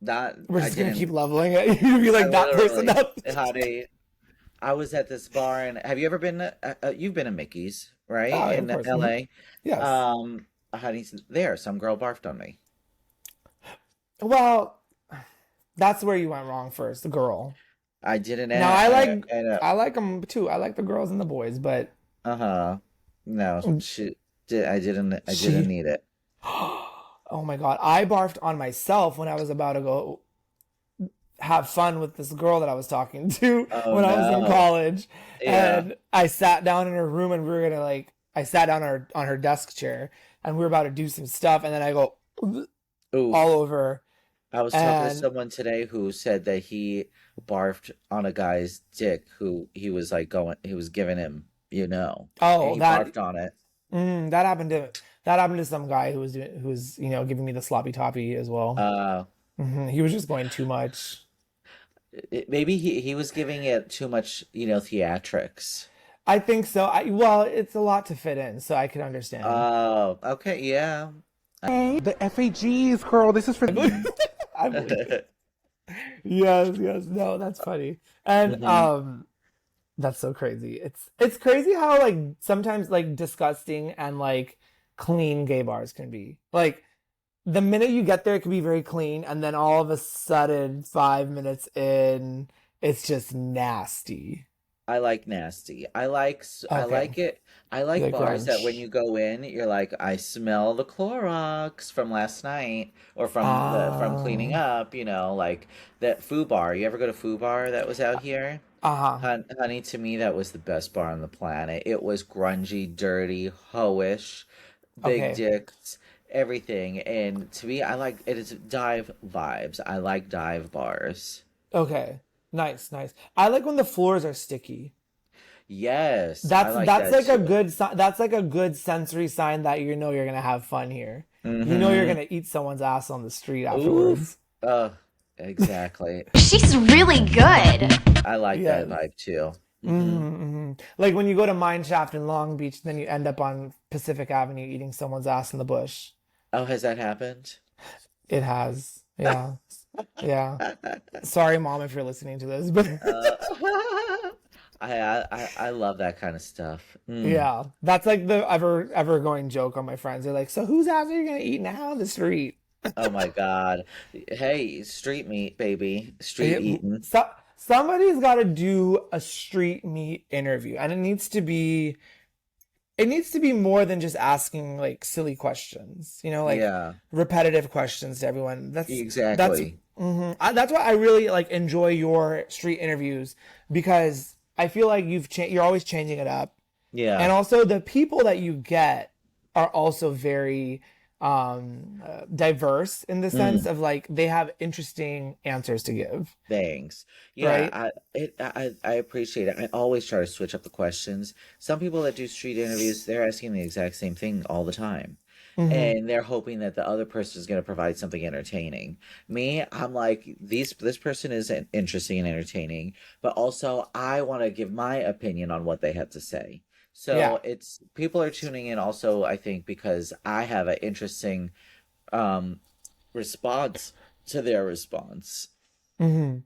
Speaker 2: That
Speaker 1: we're
Speaker 2: I
Speaker 1: just gonna keep
Speaker 2: didn't.
Speaker 1: leveling it. You'd be
Speaker 2: I
Speaker 1: like that person.
Speaker 2: literally,
Speaker 1: That.
Speaker 2: honey. I was at this bar, and have you ever been? You've been to Mickey's, right,
Speaker 1: Oh, of
Speaker 2: in
Speaker 1: course.
Speaker 2: L.A.
Speaker 1: Yes.
Speaker 2: Honey, there, some girl barfed on me.
Speaker 1: Well, that's where you went wrong first. The girl.
Speaker 2: I didn't.
Speaker 1: Now I like them too. I like the girls and the boys, but
Speaker 2: Uh-huh. No, she did. I didn't
Speaker 1: she.
Speaker 2: need it.
Speaker 1: Oh my God, I barfed on myself when I was about to go have fun with this girl that I was talking to
Speaker 2: Oh
Speaker 1: when I was in
Speaker 2: no.
Speaker 1: college.
Speaker 2: Yeah.
Speaker 1: And I sat down in her room and we were gonna I sat down on her desk chair and we were about to do some stuff and then I go
Speaker 2: Oof.
Speaker 1: all over
Speaker 2: I was talking to
Speaker 1: and
Speaker 2: someone today who said that he barfed on a guy's dick who he was giving him, and
Speaker 1: oh
Speaker 2: he barfed
Speaker 1: that
Speaker 2: on it.
Speaker 1: that happened to some guy who was giving me the sloppy toppy as well.
Speaker 2: Uh,
Speaker 1: He was just going too much.
Speaker 2: Maybe he was giving it too much, theatrics.
Speaker 1: I think so. Well, it's a lot to fit in, so I can understand.
Speaker 2: Oh, okay, yeah.
Speaker 4: The FAGs, girl. This is for.
Speaker 1: I believe it. Yes, yes. No, that's funny. And
Speaker 2: Hmm.
Speaker 1: that's so crazy. It's crazy how like sometimes like disgusting and like clean gay bars can be. Like the minute you get there it can be very clean and then all of a sudden 5 minutes in it's just nasty.
Speaker 2: I like nasty. I
Speaker 1: Okay.
Speaker 2: like it. I
Speaker 1: You
Speaker 2: like
Speaker 1: like
Speaker 2: bars that when
Speaker 1: grunge.
Speaker 2: you go in, you're like, I smell the Clorox from last night or from cleaning
Speaker 1: Um
Speaker 2: up, like that Foo Bar. You ever go to Foo Bar that was out here?
Speaker 1: uh-huh.
Speaker 2: Honey, to me, that was the best bar on the planet. It was grungy, dirty, hoish, big
Speaker 1: Okay.
Speaker 2: dicks, everything. And to me, I like it is dive vibes. I like dive bars.
Speaker 1: Okay. Nice, nice. I like when the floors are sticky.
Speaker 2: Yes, I like
Speaker 1: That's
Speaker 2: that
Speaker 1: like a
Speaker 2: too.
Speaker 1: good that's like a good sensory sign that you're gonna have fun here. You're
Speaker 2: Mm-hmm.
Speaker 1: gonna eat someone's ass on the street afterwards.
Speaker 2: Oof. Exactly.
Speaker 3: She's really good.
Speaker 2: I like that
Speaker 1: Yes.
Speaker 2: vibe too. Mm-hmm.
Speaker 1: Like when you go to Mine Shaft in Long Beach, then you end up on Pacific Avenue eating someone's ass in the bush.
Speaker 2: Oh, has that happened?
Speaker 1: It has. Yeah. Yeah. Sorry, mom, if you're listening to this, but
Speaker 2: Uh, I love that kind of stuff. Mm.
Speaker 1: yeah, that's like the ever going joke on my friends. They're like, "So whose ass are you gonna eat now on the street?"
Speaker 2: Oh my God. Hey, street meat, baby. Street
Speaker 1: It,
Speaker 2: eating.
Speaker 1: somebody's got to do a street meet interview, and it needs to be more than just asking like silly questions. Like
Speaker 2: Yeah,
Speaker 1: repetitive questions to everyone. That's
Speaker 2: exactly.
Speaker 1: that's why I really like enjoy your street interviews because I feel like you're always changing it up.
Speaker 2: Yeah,
Speaker 1: And also the people that you get are also very diverse in the sense
Speaker 2: mm,
Speaker 1: of like they have interesting answers to give,
Speaker 2: thanks. Yeah,
Speaker 1: right?
Speaker 2: I appreciate it. I always try to switch up the questions. Some people that do street interviews, they're asking the exact same thing all the time.
Speaker 1: Hmm.
Speaker 2: And they're hoping that the other person is going to provide something entertaining. Me, I'm like, this person is interesting and entertaining, but also I want to give my opinion on what they have to say.
Speaker 1: Yeah.
Speaker 2: So it's people are tuning in also, I think, because I have an interesting um response to their response.
Speaker 1: Hmm.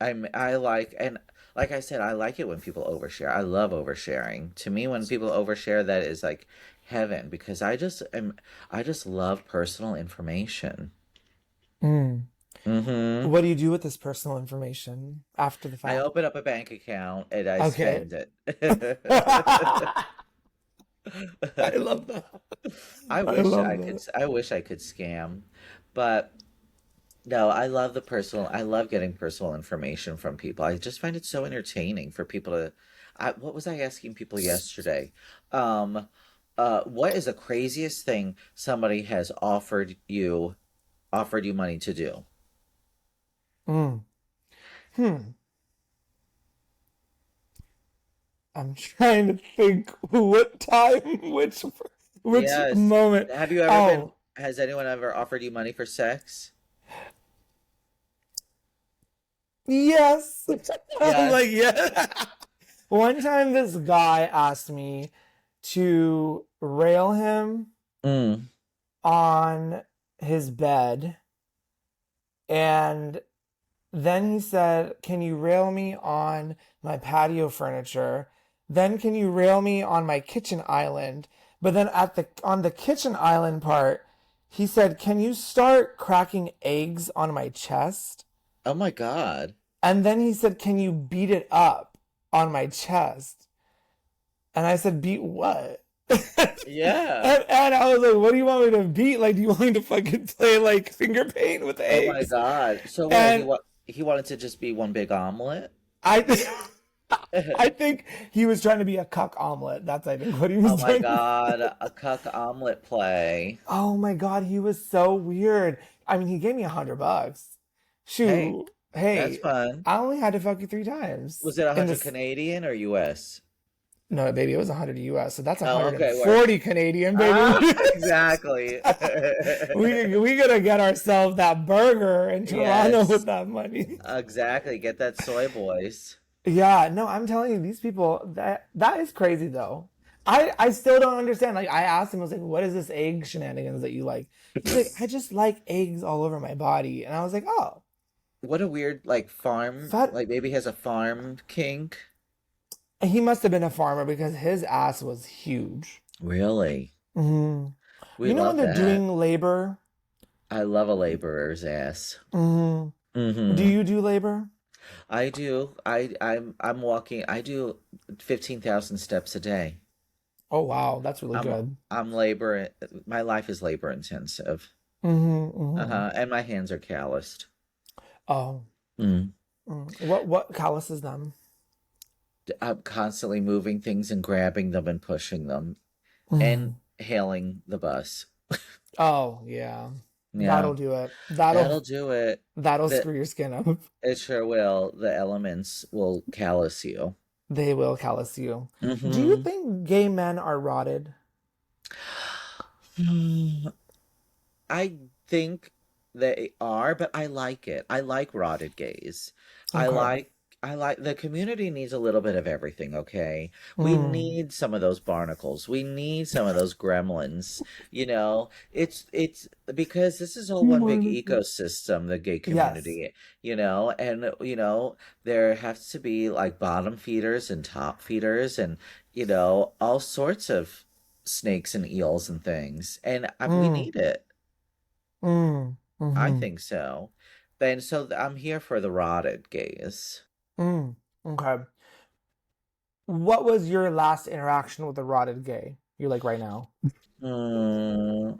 Speaker 2: I like and like I said, I like it when people overshare. I love oversharing. To me, when people overshare, that is like heaven because I just love personal information.
Speaker 1: Mm.
Speaker 2: Mm-hmm.
Speaker 1: What do you do with this personal information after the
Speaker 2: I
Speaker 1: fact?
Speaker 2: open up a bank account and I
Speaker 1: Okay.
Speaker 2: spend it.
Speaker 1: I love that. I love that.
Speaker 2: I wish I could scam, but no, I love getting personal information from people. I just find it so entertaining for people to what was I asking people yesterday? Um what is the craziest thing somebody has offered you money to do?
Speaker 1: Mm. Hmm. I'm trying to think what time, which
Speaker 2: Yes.
Speaker 1: moment.
Speaker 2: Have you ever been
Speaker 1: Oh,
Speaker 2: has anyone ever offered you money for sex?
Speaker 1: Yes. I'm
Speaker 2: Yes.
Speaker 1: like, yeah. One time this guy asked me to rail him
Speaker 2: Mm.
Speaker 1: on his bed, and then he said, "Can you rail me on my patio furniture? Then can you rail me on my kitchen island?" But then on the kitchen island part, he said, "Can you start cracking eggs on my chest?"
Speaker 2: Oh my God.
Speaker 1: And then he said, "Can you beat it up on my chest?" And I said, "Beat what?"
Speaker 2: Yeah.
Speaker 1: And I was like, "What do you want me to beat? Like, do you want me to fucking play like finger paint with
Speaker 2: Oh my
Speaker 1: eggs?"
Speaker 2: God. So what,
Speaker 1: And
Speaker 2: he wanted to just be one big omelet?
Speaker 1: I I think he was trying to be a cuck omelet. That's I think what he was
Speaker 2: Oh my
Speaker 1: trying to
Speaker 2: God,
Speaker 1: be.
Speaker 2: a cuck omelet play.
Speaker 1: Oh my God, he was so weird. I mean, he gave me $100.
Speaker 2: Hey,
Speaker 1: Shoot,
Speaker 2: that's
Speaker 1: hey,
Speaker 2: fun.
Speaker 1: I only had to fuck you 3 times
Speaker 2: Was it
Speaker 1: in
Speaker 2: 100
Speaker 1: this.
Speaker 2: Canadian or US?
Speaker 1: No, baby, it was 100 US, so that's
Speaker 2: Oh, okay, word.
Speaker 1: 140 Canadian,
Speaker 2: Ah,
Speaker 1: baby.
Speaker 2: exactly.
Speaker 1: We gotta get ourselves that burger in Toronto
Speaker 2: Yes,
Speaker 1: with that money.
Speaker 2: exactly. Get that soy boys.
Speaker 1: Yeah, no, I'm telling you, these people, that is crazy though. I still don't understand. Like I asked him, I was like, "What is this egg shenanigans that you like?" He's like, "I just like eggs all over my body," and I was like, "Oh,
Speaker 2: What a weird, like, farm,
Speaker 1: that."
Speaker 2: like, maybe he has a farm kink.
Speaker 1: He must have been a farmer because his ass was huge.
Speaker 2: Really?
Speaker 1: hmm
Speaker 2: We
Speaker 1: You know when
Speaker 2: love
Speaker 1: they're
Speaker 2: that.
Speaker 1: doing labor?
Speaker 2: I love a laborer's ass.
Speaker 1: hmm Do
Speaker 2: Mm-hmm.
Speaker 1: you do labor?
Speaker 2: I do. I'm walking. I do 15,000 steps a day.
Speaker 1: Oh wow, that's really
Speaker 2: I'm
Speaker 1: good.
Speaker 2: I'm labor. My life is labor intensive.
Speaker 1: Hmm.
Speaker 2: And my hands are calloused.
Speaker 1: Oh,
Speaker 2: Mm.
Speaker 1: what calluses them?
Speaker 2: I'm constantly moving things and grabbing them and pushing them and
Speaker 1: Mm.
Speaker 2: hailing the bus.
Speaker 1: Oh yeah,
Speaker 2: Yeah,
Speaker 1: that'll do it.
Speaker 2: that'll do it.
Speaker 1: That'll
Speaker 2: The
Speaker 1: screw your skin up.
Speaker 2: It sure will. The elements will callous you.
Speaker 1: They will callous you. Do you
Speaker 2: Hmm.
Speaker 1: think gay men are rotted?
Speaker 2: I think they are, but I like it. I like rotted gays. I
Speaker 1: Okay.
Speaker 2: like I like the community needs a little bit of everything, okay? We
Speaker 1: Mm.
Speaker 2: need some of those barnacles. We need some of those gremlins. It's because this is all one big ecosystem, the gay
Speaker 1: Yes.
Speaker 2: community, and there has to be like bottom feeders and top feeders and all sorts of snakes and eels and things. And we
Speaker 1: Mm.
Speaker 2: need it.
Speaker 1: Mm.
Speaker 2: I
Speaker 1: Mm-hmm.
Speaker 2: think so. And so I'm here for the rotted gays.
Speaker 1: Mm. Okay. What was your last interaction with a rotted gay? You're like right now.
Speaker 2: Mm,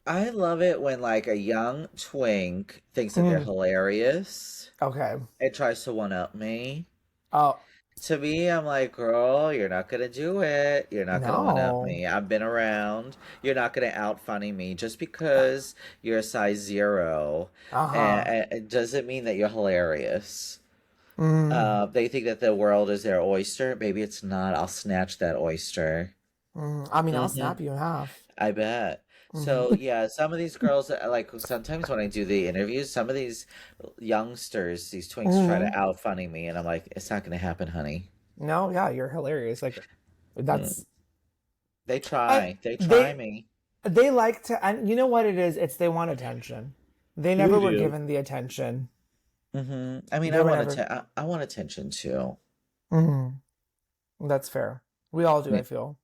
Speaker 2: I love it when like a young twink thinks that they're
Speaker 1: Mm.
Speaker 2: hilarious
Speaker 1: Okay.
Speaker 2: and tries to one up me.
Speaker 1: Oh,
Speaker 2: To me, I'm like, girl, you're not gonna do it. You're not gonna one up
Speaker 1: no.
Speaker 2: me. I've been around. You're not gonna out funny me just because you're a size 0.
Speaker 1: Uh-huh.
Speaker 2: And it doesn't mean that you're hilarious.
Speaker 1: Mm.
Speaker 2: They think that the world is their oyster. Maybe it's not. I'll snatch that oyster.
Speaker 1: I mean, I'll
Speaker 2: Hmm.
Speaker 1: snap you in half.
Speaker 2: I bet. So
Speaker 1: Hmm.
Speaker 2: yeah, some of these girls, like sometimes when I do the interviews, some of these youngsters, these twinks try to
Speaker 1: Hmm.
Speaker 2: out funny me, and I'm like, it's not gonna happen, honey.
Speaker 1: No, yeah, you're hilarious. Like
Speaker 2: Mm.
Speaker 1: that's
Speaker 2: They
Speaker 1: I,
Speaker 2: try. They try
Speaker 1: they
Speaker 2: me.
Speaker 1: they like to, and you know what it is? It's they want attention. They
Speaker 2: They
Speaker 1: never were
Speaker 2: do.
Speaker 1: given the attention.
Speaker 2: I mean,
Speaker 1: They were never.
Speaker 2: I want attention too.
Speaker 1: Hmm. That's fair. We all do, I
Speaker 2: Y-
Speaker 1: feel.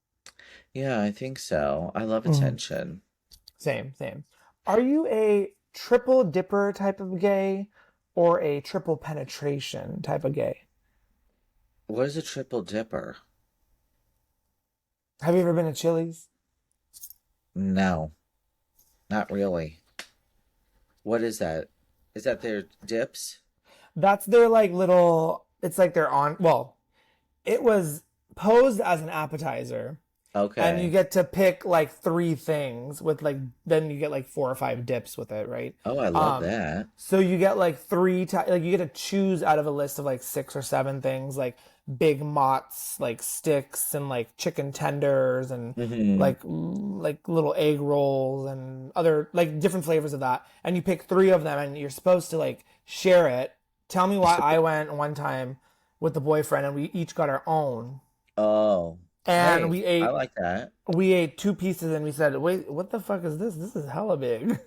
Speaker 2: Yeah, I think so. I love
Speaker 1: Hmm.
Speaker 2: attention.
Speaker 1: Same, same. Are you a triple dipper type of gay or a triple penetration type of gay?
Speaker 2: What is a triple dipper?
Speaker 1: Have you ever been to Chili's?
Speaker 2: No, not really. What is that? Is that their dips?
Speaker 1: That's their like little, it's like they're on, well, it was posed as an appetizer. And you
Speaker 2: Okay.
Speaker 1: get to pick like three things with like, then you get like 4 or 5 dips with it, right?
Speaker 2: Oh, I love
Speaker 1: Um,
Speaker 2: that.
Speaker 1: so you get like like you get to choose out of a list of like 6 or 7 things, like big motts, like sticks, and like chicken tenders, and
Speaker 2: Hmm.
Speaker 1: like little egg rolls and other like different flavors of that. And you pick 3 of them, and you're supposed to like share it. Tell me why I went one time with the boyfriend and we each got our own.
Speaker 2: Oh,
Speaker 1: And
Speaker 2: hey, I like that.
Speaker 1: we ate two pieces and we said, "Wait, what the fuck is this? This is hella big."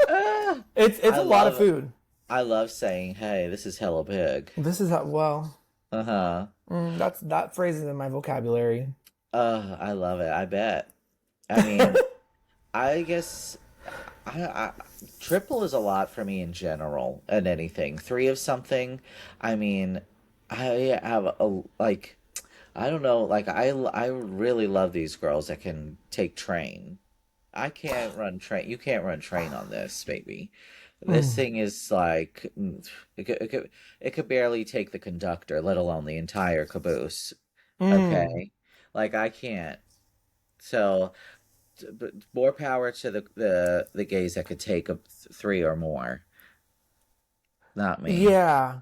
Speaker 2: Ah,
Speaker 1: It's
Speaker 2: I
Speaker 1: a lot of
Speaker 2: love
Speaker 1: food.
Speaker 2: I love saying, "Hey, this is hella big."
Speaker 1: This is well,
Speaker 2: Uh-huh.
Speaker 1: that phrase is in my vocabulary.
Speaker 2: I love it. I bet. I mean, I guess I triple is a lot for me in general and anything. Three of something. I mean, I have a like I don't know, like I really love these girls that can take train. I can't run train. You can't run train on this, baby. This
Speaker 1: Mm.
Speaker 2: thing is like it could barely take the conductor, let alone the entire caboose.
Speaker 1: Mm.
Speaker 2: Okay? Like I can't. So, but more power to the gays that could take three or more. Not me.
Speaker 1: Yeah.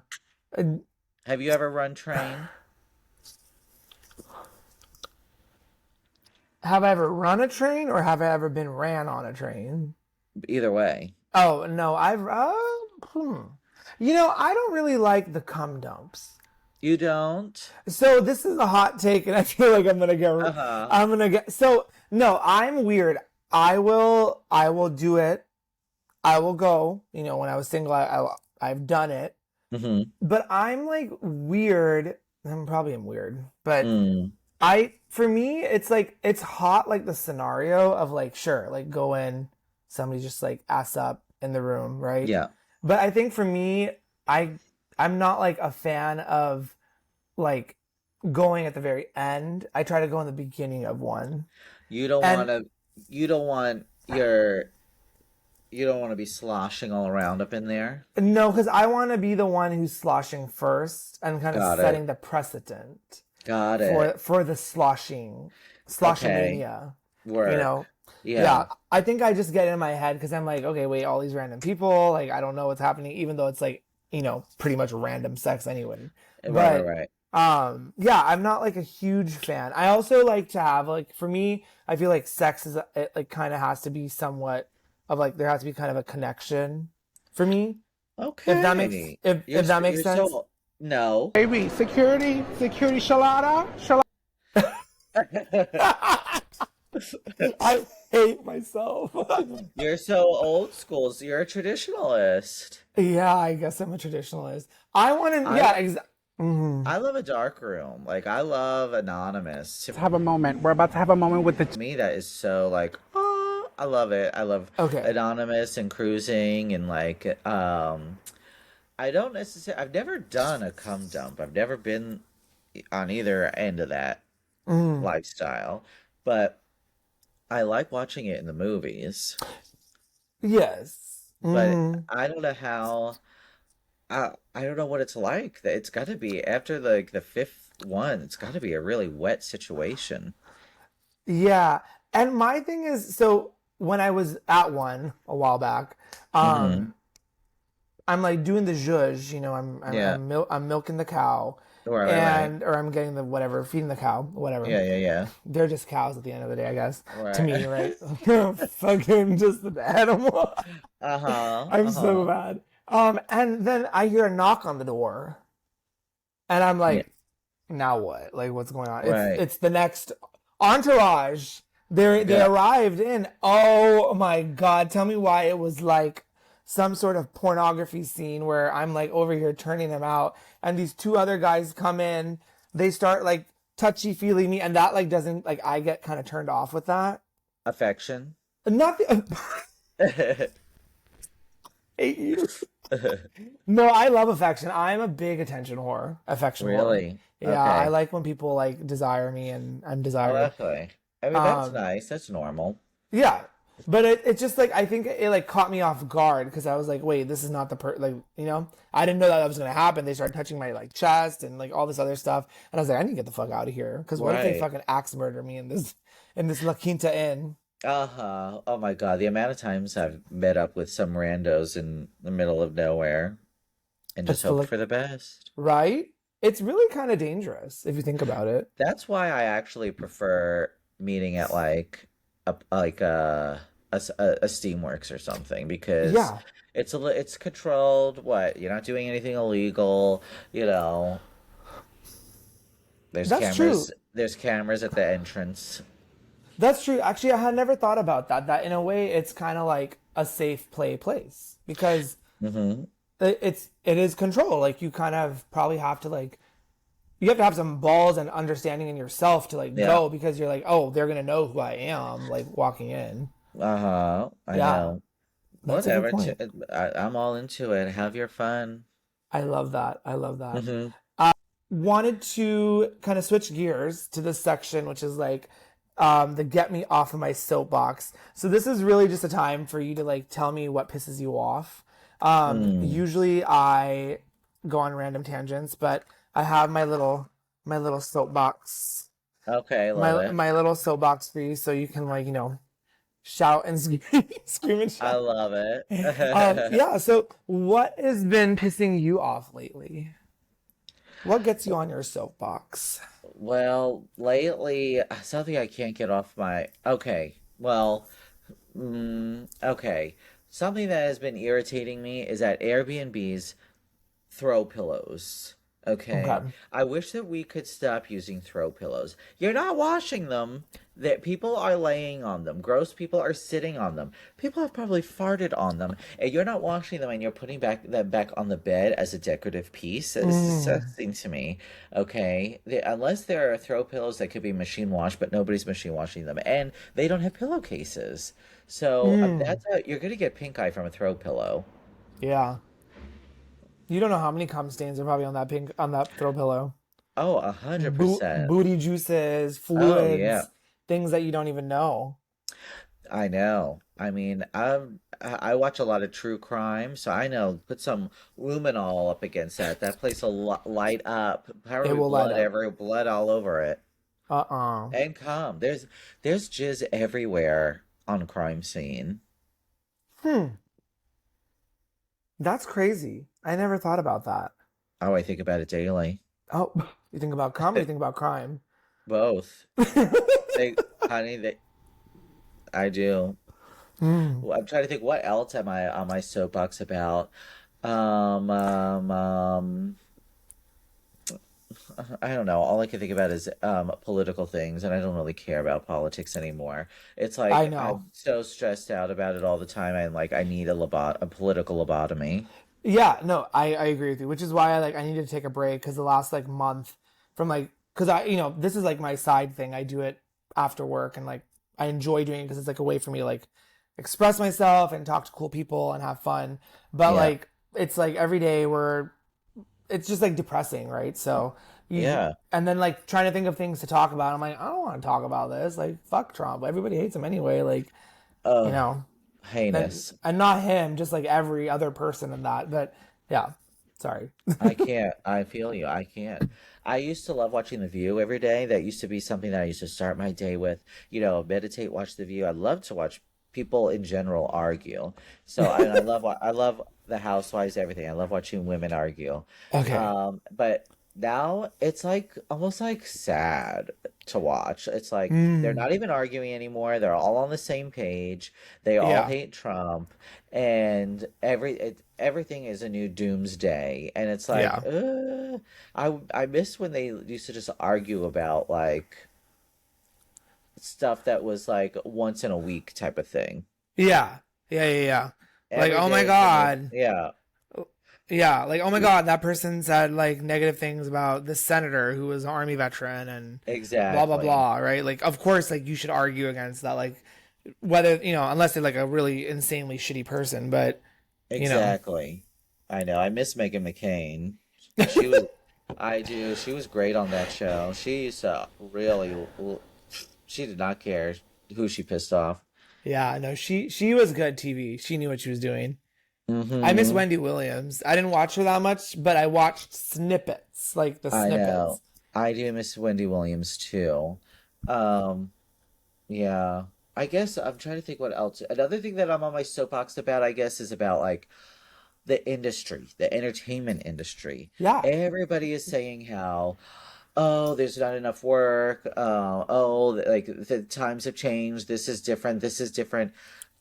Speaker 1: Uh,
Speaker 2: Have you ever run train?
Speaker 1: Have I ever run a train or have I ever been ran on a train?
Speaker 2: Either way.
Speaker 1: Oh, no, hmm. I don't really like the cum dumps.
Speaker 2: You don't?
Speaker 1: So this is a hot take, and I feel like
Speaker 2: Uh-huh.
Speaker 1: So no, I'm weird. I will do it. I will go. When I was single, I've done it.
Speaker 2: Mm-hmm.
Speaker 1: But I'm like weird. I'm probably am weird, but
Speaker 2: Mm.
Speaker 1: for me, it's like it's hot, like the scenario of like sure, like go in, somebody just like ass up in the room, right?
Speaker 2: Yeah.
Speaker 1: But I think for me, I I'm not like a fan of like going at the very end. I try to go in the beginning of one.
Speaker 2: You don't want
Speaker 1: And
Speaker 2: to you don't want your you don't want to be sloshing all around up in there.
Speaker 1: no, because I want to be the one who's sloshing first and kind of
Speaker 2: Got
Speaker 1: setting
Speaker 2: it.
Speaker 1: the precedent
Speaker 2: Got
Speaker 1: for
Speaker 2: it.
Speaker 1: the
Speaker 2: Okay.
Speaker 1: sloshomania. You
Speaker 2: Work.
Speaker 1: know,
Speaker 2: Yeah.
Speaker 1: yeah. I think I just get in my head because I'm like, okay, wait, all these random people, like I don't know what's happening, even though it's like pretty much random sex anyway.
Speaker 2: Right, right,
Speaker 1: But
Speaker 2: right.
Speaker 1: yeah, I'm not like a huge fan. I also like to have like for me, I feel like sex is it like kind of has to be somewhat of like there has to be kind of a connection for me. If that makes
Speaker 2: Okay.
Speaker 1: if that makes
Speaker 2: You're
Speaker 1: sense.
Speaker 2: so no.
Speaker 4: Baby, security, shalada, shalada.
Speaker 1: I hate myself.
Speaker 2: You're so old school. So you're a traditionalist.
Speaker 1: Yeah, I guess I'm a traditionalist. I want to,
Speaker 2: I
Speaker 1: yeah, hmm.
Speaker 2: I love a dark room. Like I love anonymous. To
Speaker 4: Let's have a moment. We're about to have a moment with the
Speaker 2: me, that is so like oh, I love it. I love
Speaker 1: Okay.
Speaker 2: anonymous and cruising and like I don't necessarily. I've never done a cum dump. I've never been on either end of that
Speaker 1: Mm.
Speaker 2: lifestyle, but I like watching it in the movies.
Speaker 1: Yes.
Speaker 2: But
Speaker 1: Mm.
Speaker 2: I don't know how. I don't know what it's like. It's got to be after like the fifth one. It's got to be a really wet situation.
Speaker 1: Yeah. And my thing is, so when I was at one a while back,
Speaker 2: Mm-hmm.
Speaker 1: um, I'm like doing the zhuzh,
Speaker 2: Yeah.
Speaker 1: I'm milking the cow
Speaker 2: Right, right, right.
Speaker 1: or I'm getting the whatever, feeding the cow, whatever.
Speaker 2: Yeah, yeah, yeah.
Speaker 1: They're just cows at the end of the day, I guess. To me,
Speaker 2: Right.
Speaker 1: right? Fucking just an animal.
Speaker 2: Uh-huh.
Speaker 1: I'm so
Speaker 2: Uh-huh.
Speaker 1: bad. And then I hear a knock on the door, and I'm
Speaker 2: Yeah.
Speaker 1: like, now what? Like, what's going on?
Speaker 2: Right.
Speaker 1: It's the next entourage. They
Speaker 2: Yeah.
Speaker 1: arrived in. Oh my God! Tell me why it was like some sort of pornography scene where I'm like over here turning them out, and these two other guys come in. They start like touchy feely me, and that like doesn't like I get kind of turned off with that.
Speaker 2: Affection.
Speaker 1: Nothing. Hate you. No, I love affection. I'm a big attention whore. Affection whore.
Speaker 2: Really?
Speaker 1: Yeah, I
Speaker 2: Okay.
Speaker 1: like when people like desire me and I'm
Speaker 2: Oh,
Speaker 1: desired.
Speaker 2: okay. I mean, that's
Speaker 1: Um,
Speaker 2: nice. That's normal.
Speaker 1: yeah. But it's just like I think it like caught me off guard because I was like, wait, this is not the I didn't know that was gonna happen. They started touching my like chest and like all this other stuff, and I was like, I need to get the fuck out of here because what if they
Speaker 2: Right.
Speaker 1: fucking axe murder me in this La Quinta Inn?
Speaker 2: Uh-huh. Oh my God. The amount of times I've met up with some randos in the middle of nowhere and just
Speaker 1: Just to
Speaker 2: hoped
Speaker 1: look
Speaker 2: for the best.
Speaker 1: right. It's really kind of dangerous if you think about it.
Speaker 2: That's why I actually prefer meeting at like a a Steamworks or something because
Speaker 1: Yeah,
Speaker 2: it's controlled. What, you're not doing anything illegal, you know. There's
Speaker 1: that's true.
Speaker 2: cameras. There's cameras at the entrance.
Speaker 1: That's true. Actually, I had never thought about that. That in a way, it's kind of like a safe play place because
Speaker 2: Hmm.
Speaker 1: it is control. Like you kind of probably have to like you have to have some balls and understanding in yourself to like
Speaker 2: Yeah.
Speaker 1: go because you're like, oh, they're gonna know who I am, like walking in.
Speaker 2: Uh-huh. I
Speaker 1: Yeah,
Speaker 2: know.
Speaker 1: that's a good
Speaker 2: Whatever.
Speaker 1: point.
Speaker 2: I'm all into it. Have your fun.
Speaker 1: I love that. I love that.
Speaker 2: Hmm.
Speaker 1: Wanted to kind of switch gears to this section, which is like the get me off of my soapbox. So this is really just a time for you to like tell me what pisses you off.
Speaker 2: Mm.
Speaker 1: Usually I go on random tangents, but I have my little soapbox,
Speaker 2: Okay, love it.
Speaker 1: my little soapbox for you, so you can like shout and scream, scream and
Speaker 2: I
Speaker 1: shout.
Speaker 2: love it.
Speaker 1: Yeah. So what has been pissing you off lately? What gets you on your soapbox?
Speaker 2: Well, lately, something I can't get off my. Okay, well, okay. Something that has been irritating me is that Airbnbs throw pillows. Okay.
Speaker 1: Okay.
Speaker 2: I wish that we could stop using throw pillows. You're not washing them. That people are laying on them. Gross people are sitting on them. People have probably farted on them, and you're not washing them, and you're putting them back on the bed as a decorative piece. It's
Speaker 1: Mm,
Speaker 2: disgusting to me. Okay, unless there are throw pillows that could be machine washed, but nobody's machine washing them, and they don't have pillowcases. So
Speaker 1: mm,
Speaker 2: you're gonna get pink eye from a throw pillow.
Speaker 1: yeah. You don't know how many cum stains are probably on that throw pillow.
Speaker 2: Oh, 100%.
Speaker 1: Booty juices,
Speaker 2: Oh yeah,
Speaker 1: fluids, things that you don't even know.
Speaker 2: I know. I mean, I watch a lot of true crime, so I know. Put some luminol up against that. That place will light up.
Speaker 1: It
Speaker 2: Probably
Speaker 1: will light up.
Speaker 2: blood all over it,
Speaker 1: Uh-uh.
Speaker 2: and come. There's jizz everywhere on crime scene.
Speaker 1: Hmm. That's crazy. I never thought about that.
Speaker 2: Oh, I think about it daily.
Speaker 1: Oh, you think about cum or you think about crime?
Speaker 2: Both. They, honey, I do.
Speaker 1: Hmm.
Speaker 2: Well, I'm trying to think what else am I on my soapbox about. Um, um, um, I don't know. All I can think about is political things, and I don't really care about politics anymore. It's
Speaker 1: I
Speaker 2: like
Speaker 1: know.
Speaker 2: I'm so stressed out about it all the time. I'm like, I need a political lobotomy.
Speaker 1: Yeah, no, I agree with you, which is why I needed to take a break because the last like month from like because this is like my side thing. I do it after work and like I enjoy doing it because it's like a way for me to like express myself and talk to cool people and have fun. But
Speaker 2: Yeah,
Speaker 1: like it's like every day we're it's just like depressing, right? So you
Speaker 2: yeah.
Speaker 1: and then like trying to think of things to talk about. I'm like, I don't want to talk about this. Like fuck Trump. Everybody hates him anyway. Like, you
Speaker 2: Oh,
Speaker 1: know
Speaker 2: heinous.
Speaker 1: and not him, just like every other person in that. But yeah, sorry.
Speaker 2: I can't. I feel you. I can't. I used to love watching The View every day. That used to be something that I used to start my day with. Meditate, watch The View. I love to watch people in general argue. So I love the housewives, everything. I love watching women argue.
Speaker 1: Okay.
Speaker 2: But now it's like almost like sad to watch. It's like they're
Speaker 1: Mm,
Speaker 2: not even arguing anymore. They're all on the same page. They all
Speaker 1: yeah.
Speaker 2: hate Trump, and everything is a new doomsday. And it's like,
Speaker 1: Yeah.
Speaker 2: I miss when they used to just argue about like stuff that was like once in a week type of thing.
Speaker 1: Yeah. Yeah. Yeah. Yeah. Like,
Speaker 2: Every
Speaker 1: oh my
Speaker 2: day is a new,
Speaker 1: God.
Speaker 2: yeah,
Speaker 1: Yeah. Like, oh my God, that person said like negative things about this senator who was an army veteran and blah, blah,
Speaker 2: exactly.
Speaker 1: blah. Right. Like, of course, like you should argue against that. Like, whether, unless they're like a really insanely shitty person, but, you know,
Speaker 2: Exactly. I know. I miss Megan McCain. She was, I do. She was great on that show. She did not care who she pissed off.
Speaker 1: yeah, no, she was good TV. She knew what she was doing. I miss
Speaker 2: Hmm.
Speaker 1: Wendy Williams. I didn't watch her that much, but I watched snippets, like the
Speaker 2: I
Speaker 1: snippets.
Speaker 2: know. I do miss Wendy Williams too. Um, yeah. I guess I'm trying to think what else. Another thing that I'm on my soapbox about, I guess, is about like the industry, the entertainment industry.
Speaker 1: Yeah.
Speaker 2: Everybody is saying how, oh, there's not enough work. Oh, like the times have changed. This is different. This is different.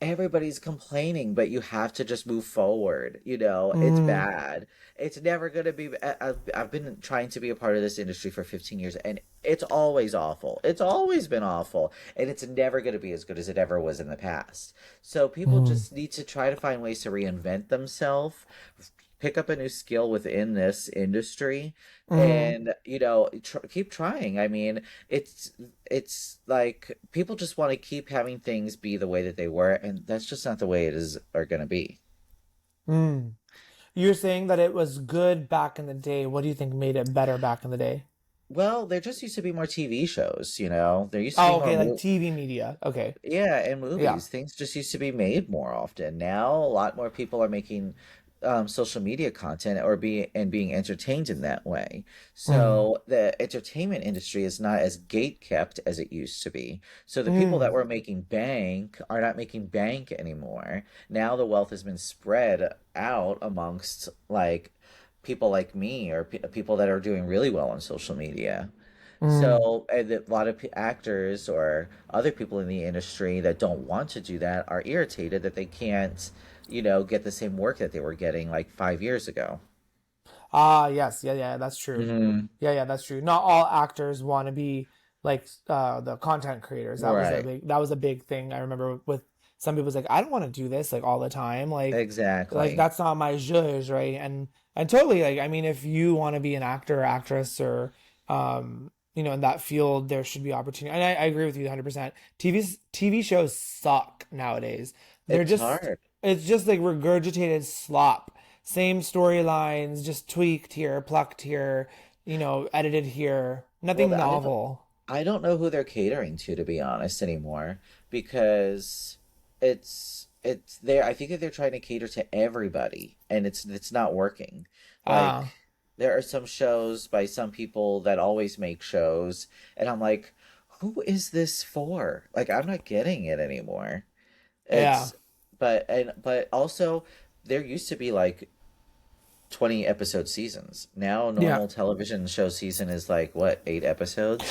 Speaker 2: everybody's complaining, but you have to just move forward. It's
Speaker 1: Mm,
Speaker 2: bad. It's never going to be. I've been trying to be a part of this industry for 15 years, and it's always awful. It's always been awful, and it's never going to be as good as it ever was in the past. So people
Speaker 1: mm,
Speaker 2: just need to try to find ways to reinvent themselves, pick up a new skill within this industry,
Speaker 1: mm.
Speaker 2: and keep trying. I mean, it's like people just want to keep having things be the way that they were, and that's just not the way it is are going to be.
Speaker 1: Mm. You're saying that it was good back in the day. What do you think made it better back in the day?
Speaker 2: Well, there just used to be more TV shows. There used to be
Speaker 1: Oh,
Speaker 2: more
Speaker 1: okay, like TV media. Okay.
Speaker 2: yeah, and
Speaker 1: Yeah.
Speaker 2: movies. Things just used to be made more often. Now, a lot more people are making social media content or being entertained in that way.
Speaker 1: Mm,
Speaker 2: So the entertainment industry is not as gate kept as it used to be. So the people that
Speaker 1: mm,
Speaker 2: were making bank are not making bank anymore. Now the wealth has been spread out amongst like people like me or people that are doing really well on social media.
Speaker 1: mm.
Speaker 2: So, and a lot of actors or other people in the industry that don't want to do that are irritated that they can't, get the same work that they were getting like 5 years ago.
Speaker 1: Ah, yes. Yeah, yeah, that's true.
Speaker 2: Hmm.
Speaker 1: Yeah, yeah, that's true. Not all actors want to be like the content creators.
Speaker 2: Right.
Speaker 1: That was a big thing. I remember with some people's like, I don't want to do this like all the time. Like
Speaker 2: Exactly.
Speaker 1: that's not my zhuzh, right? And totally like I mean if you want to be an actor or actress or in that field, there should be opportunity. And I agree with you 100%. TV shows suck nowadays. They're
Speaker 2: It's
Speaker 1: just
Speaker 2: hard.
Speaker 1: it's just like regurgitated slop. Same storylines, just tweaked here, plucked here, edited here.
Speaker 2: Well,
Speaker 1: Nothing novel.
Speaker 2: I don't know who they're catering to be honest, anymore, because it's there. I think that they're trying to cater to everybody, and it's not working. Like
Speaker 1: Ah,
Speaker 2: there are some shows by some people that always make shows, and I'm like, who is this for? Like I'm not getting it anymore.
Speaker 1: yeah.
Speaker 2: It's but also there used to be like 20 episode seasons. Now
Speaker 1: Yeah.
Speaker 2: normal television show season is like what, 8 episodes?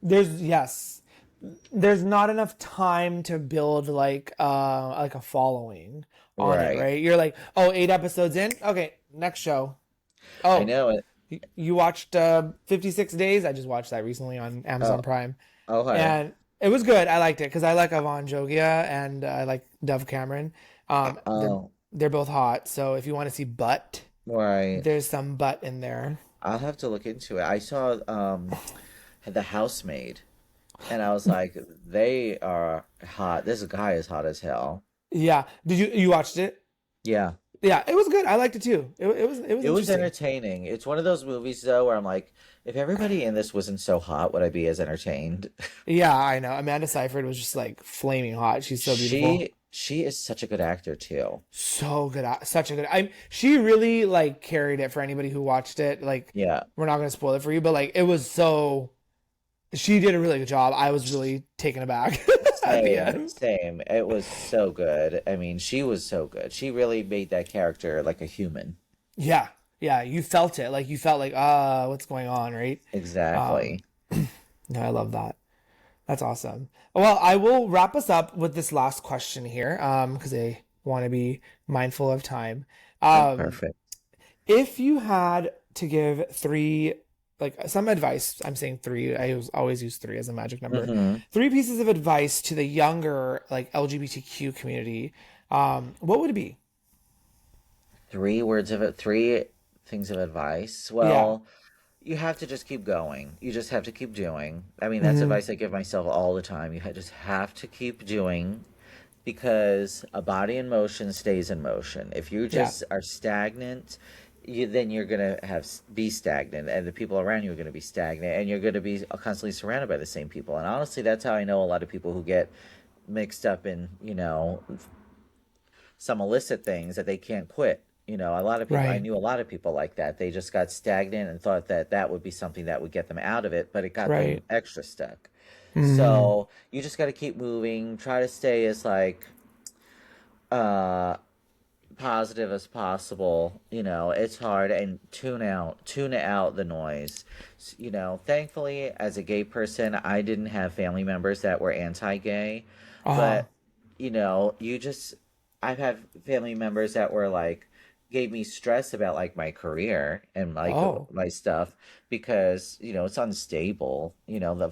Speaker 1: Yes. There's not enough time to build like a following on it,
Speaker 2: Right.
Speaker 1: right? You're like, oh, 8 episodes in? Okay, next show.
Speaker 2: I
Speaker 1: Oh,
Speaker 2: know it.
Speaker 1: you watched 56 Days? I just watched that recently on
Speaker 2: Oh,
Speaker 1: Amazon Prime.
Speaker 2: okay.
Speaker 1: And it was good. I liked it because I like Yvonne Jogia and I like Dove Cameron. They're
Speaker 2: Oh,
Speaker 1: they're both hot. So if you want to see butt,
Speaker 2: right.
Speaker 1: there's some butt in there.
Speaker 2: I'll have to look into it. I saw The Housemaid, and I was like, they are hot. This guy is hot as hell.
Speaker 1: Yeah. Did you watched it?
Speaker 2: Yeah.
Speaker 1: Yeah, it was good. I liked it too. It was
Speaker 2: It was
Speaker 1: interesting.
Speaker 2: entertaining. It's one of those movies though where I'm like, if everybody in this wasn't so hot, would I be as entertained?
Speaker 1: Yeah, I know. Amanda Seyfried was just like flaming hot. She's so beautiful.
Speaker 2: She is such a good actor too.
Speaker 1: So good. Such a good. She really like carried it for anybody who watched it. Like
Speaker 2: Yeah.
Speaker 1: we're not going to spoil it for you, but like it was so she did a really good job. I was really taken aback at the
Speaker 2: Same,
Speaker 1: end.
Speaker 2: same. It was so good. I mean, she was so good. She really made that character like a human.
Speaker 1: Yeah. Yeah, you felt it. Like you felt like, what's going on, right? Um,
Speaker 2: Exactly.
Speaker 1: no, I love that. That's awesome. Well, I will wrap us up with this last question here, because I want to be mindful of time.
Speaker 2: Oh,
Speaker 1: Um,
Speaker 2: perfect.
Speaker 1: if you had to give three, like some advice, I'm saying three, always use three as a magic number,
Speaker 2: Hmm.
Speaker 1: three pieces of advice to the younger, like LGBTQ community, what would it be?
Speaker 2: Three things of advice.
Speaker 1: Yeah.
Speaker 2: Well, you have to just keep going. You just have to keep doing. I mean, that's
Speaker 1: Hmm.
Speaker 2: advice I give myself all the time. Just have to keep doing because a body in motion stays in motion. If you
Speaker 1: Yeah.
Speaker 2: just are stagnant, then you're gonna be stagnant, and the people around you are gonna be stagnant, and you're gonna be constantly surrounded by the same people. And honestly, that's how I know a lot of people who get mixed up in some illicit things that they can't quit. A lot of people, I
Speaker 1: Right.
Speaker 2: knew a lot of people like that. They just got stagnant and thought that that would be something that would get them out of it, but it got them
Speaker 1: Right.
Speaker 2: extra stuck.
Speaker 1: Hmm.
Speaker 2: So you just got to keep moving, try to stay as like uh positive as possible. It's hard, and tune out the noise. Thankfully, as a gay person, I didn't have family members that were anti-gay,
Speaker 1: Uh-huh.
Speaker 2: but you just, I've had family members that were like, gave me stress about like my career and like
Speaker 1: Oh,
Speaker 2: my stuff because, it's unstable.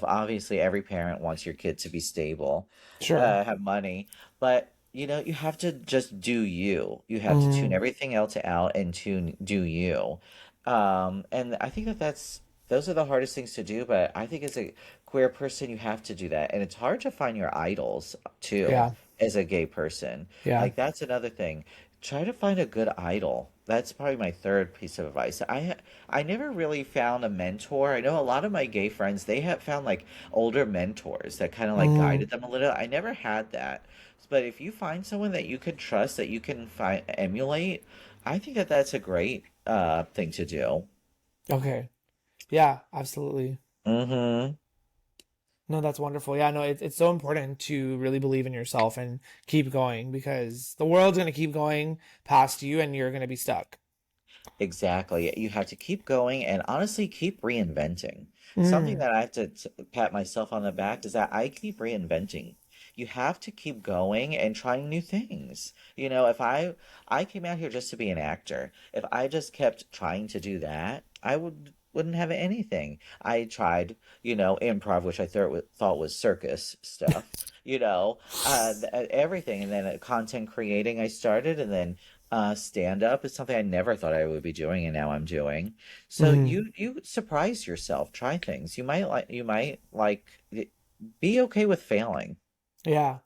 Speaker 2: Obviously every parent wants your kid to be stable,
Speaker 1: sure.
Speaker 2: have money, but you have to just do you. You have to tune
Speaker 1: Mm,
Speaker 2: everything else out and do you. And I think those are the hardest things to do, but I think as a queer person, you have to do that. And it's hard to find your idols too,
Speaker 1: yeah,
Speaker 2: as a gay person.
Speaker 1: yeah.
Speaker 2: Like that's another thing. Try to find a good idol. That's probably my third piece of advice. I never really found a mentor. I know a lot of my gay friends, they have found like older mentors that kind of like
Speaker 1: Mm,
Speaker 2: guided them a little. I never had that. But if you find someone that you can trust, that you can emulate, I think that that's a great thing to do.
Speaker 1: okay. Yeah, absolutely.
Speaker 2: Mm-hmm.
Speaker 1: No, that's wonderful. Yeah, no, it's so important to really believe in yourself and keep going because the world's going to keep going past you and you're going to be stuck.
Speaker 2: Exactly. You have to keep going and honestly keep reinventing. Something
Speaker 1: Mm,
Speaker 2: that I have to pat myself on the back is that I keep reinventing. You have to keep going and trying new things. If I came out here just to be an actor, if I just kept trying to do that, I wouldn't have anything. I tried, improv, which I thought was circus stuff, everything, and then content creating I started, and then stand up is something I never thought I would be doing, and now I'm doing. So
Speaker 1: mm,
Speaker 2: you surprise yourself, try things. Be okay with failing.
Speaker 1: yeah.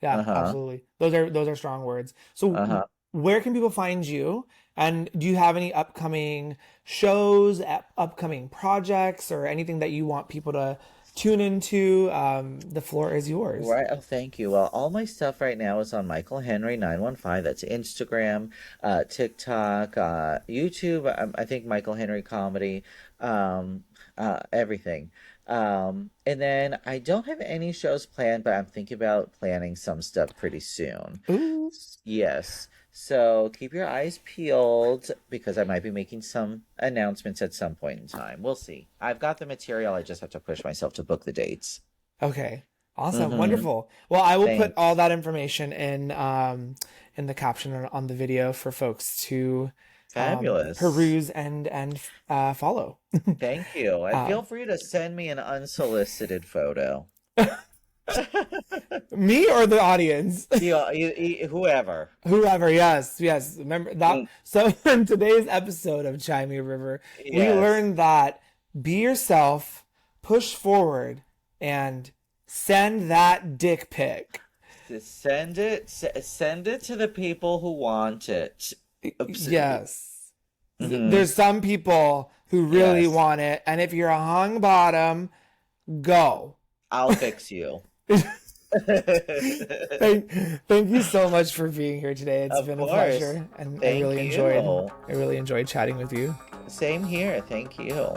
Speaker 1: Yeah,
Speaker 2: Uh-huh.
Speaker 1: absolutely. Those are strong words. So
Speaker 2: Uh-huh.
Speaker 1: where can people find you? And do you have any upcoming shows, upcoming projects, or anything that you want people to tune into? The floor is yours.
Speaker 2: Right. Oh, thank you. Well, all my stuff right now is on Michael Henry 915. That's Instagram, TikTok, YouTube. I think Michael Henry comedy, everything. And then I don't have any shows planned, but I'm thinking about planning some stuff pretty soon.
Speaker 1: Ooh.
Speaker 2: Yes. So keep your eyes peeled because I might be making some announcements at some point in time. We'll see. I've got the material. I just have to push myself to book the dates.
Speaker 1: Okay. Awesome.
Speaker 2: Mm-hmm.
Speaker 1: Wonderful. Well, I will put all
Speaker 2: Thanks.
Speaker 1: that information in the caption on the video for folks to
Speaker 2: Fabulous.
Speaker 1: peruse and follow.
Speaker 2: Thank you. And
Speaker 1: Uh,
Speaker 2: feel free to send me an unsolicited photo.
Speaker 1: Me or the audience?
Speaker 2: Whoever.
Speaker 1: Whoever, yes, yes. Remember that.
Speaker 2: Mm,
Speaker 1: So in today's episode of Chimey River, we
Speaker 2: yes.
Speaker 1: learned that be yourself, push forward, and send that dick pic.
Speaker 2: Send it to the people who want it. Oops.
Speaker 1: Yes.
Speaker 2: Hmm.
Speaker 1: There's some people who really
Speaker 2: Yes.
Speaker 1: want it, and if you're a hung bottom, go.
Speaker 2: I'll fix you.
Speaker 1: Thank, thank you so much for being here today. It's
Speaker 2: Of
Speaker 1: been a
Speaker 2: course.
Speaker 1: pleasure, and
Speaker 2: Thank you.
Speaker 1: I really enjoyed chatting with you.
Speaker 2: Same here. Thank you.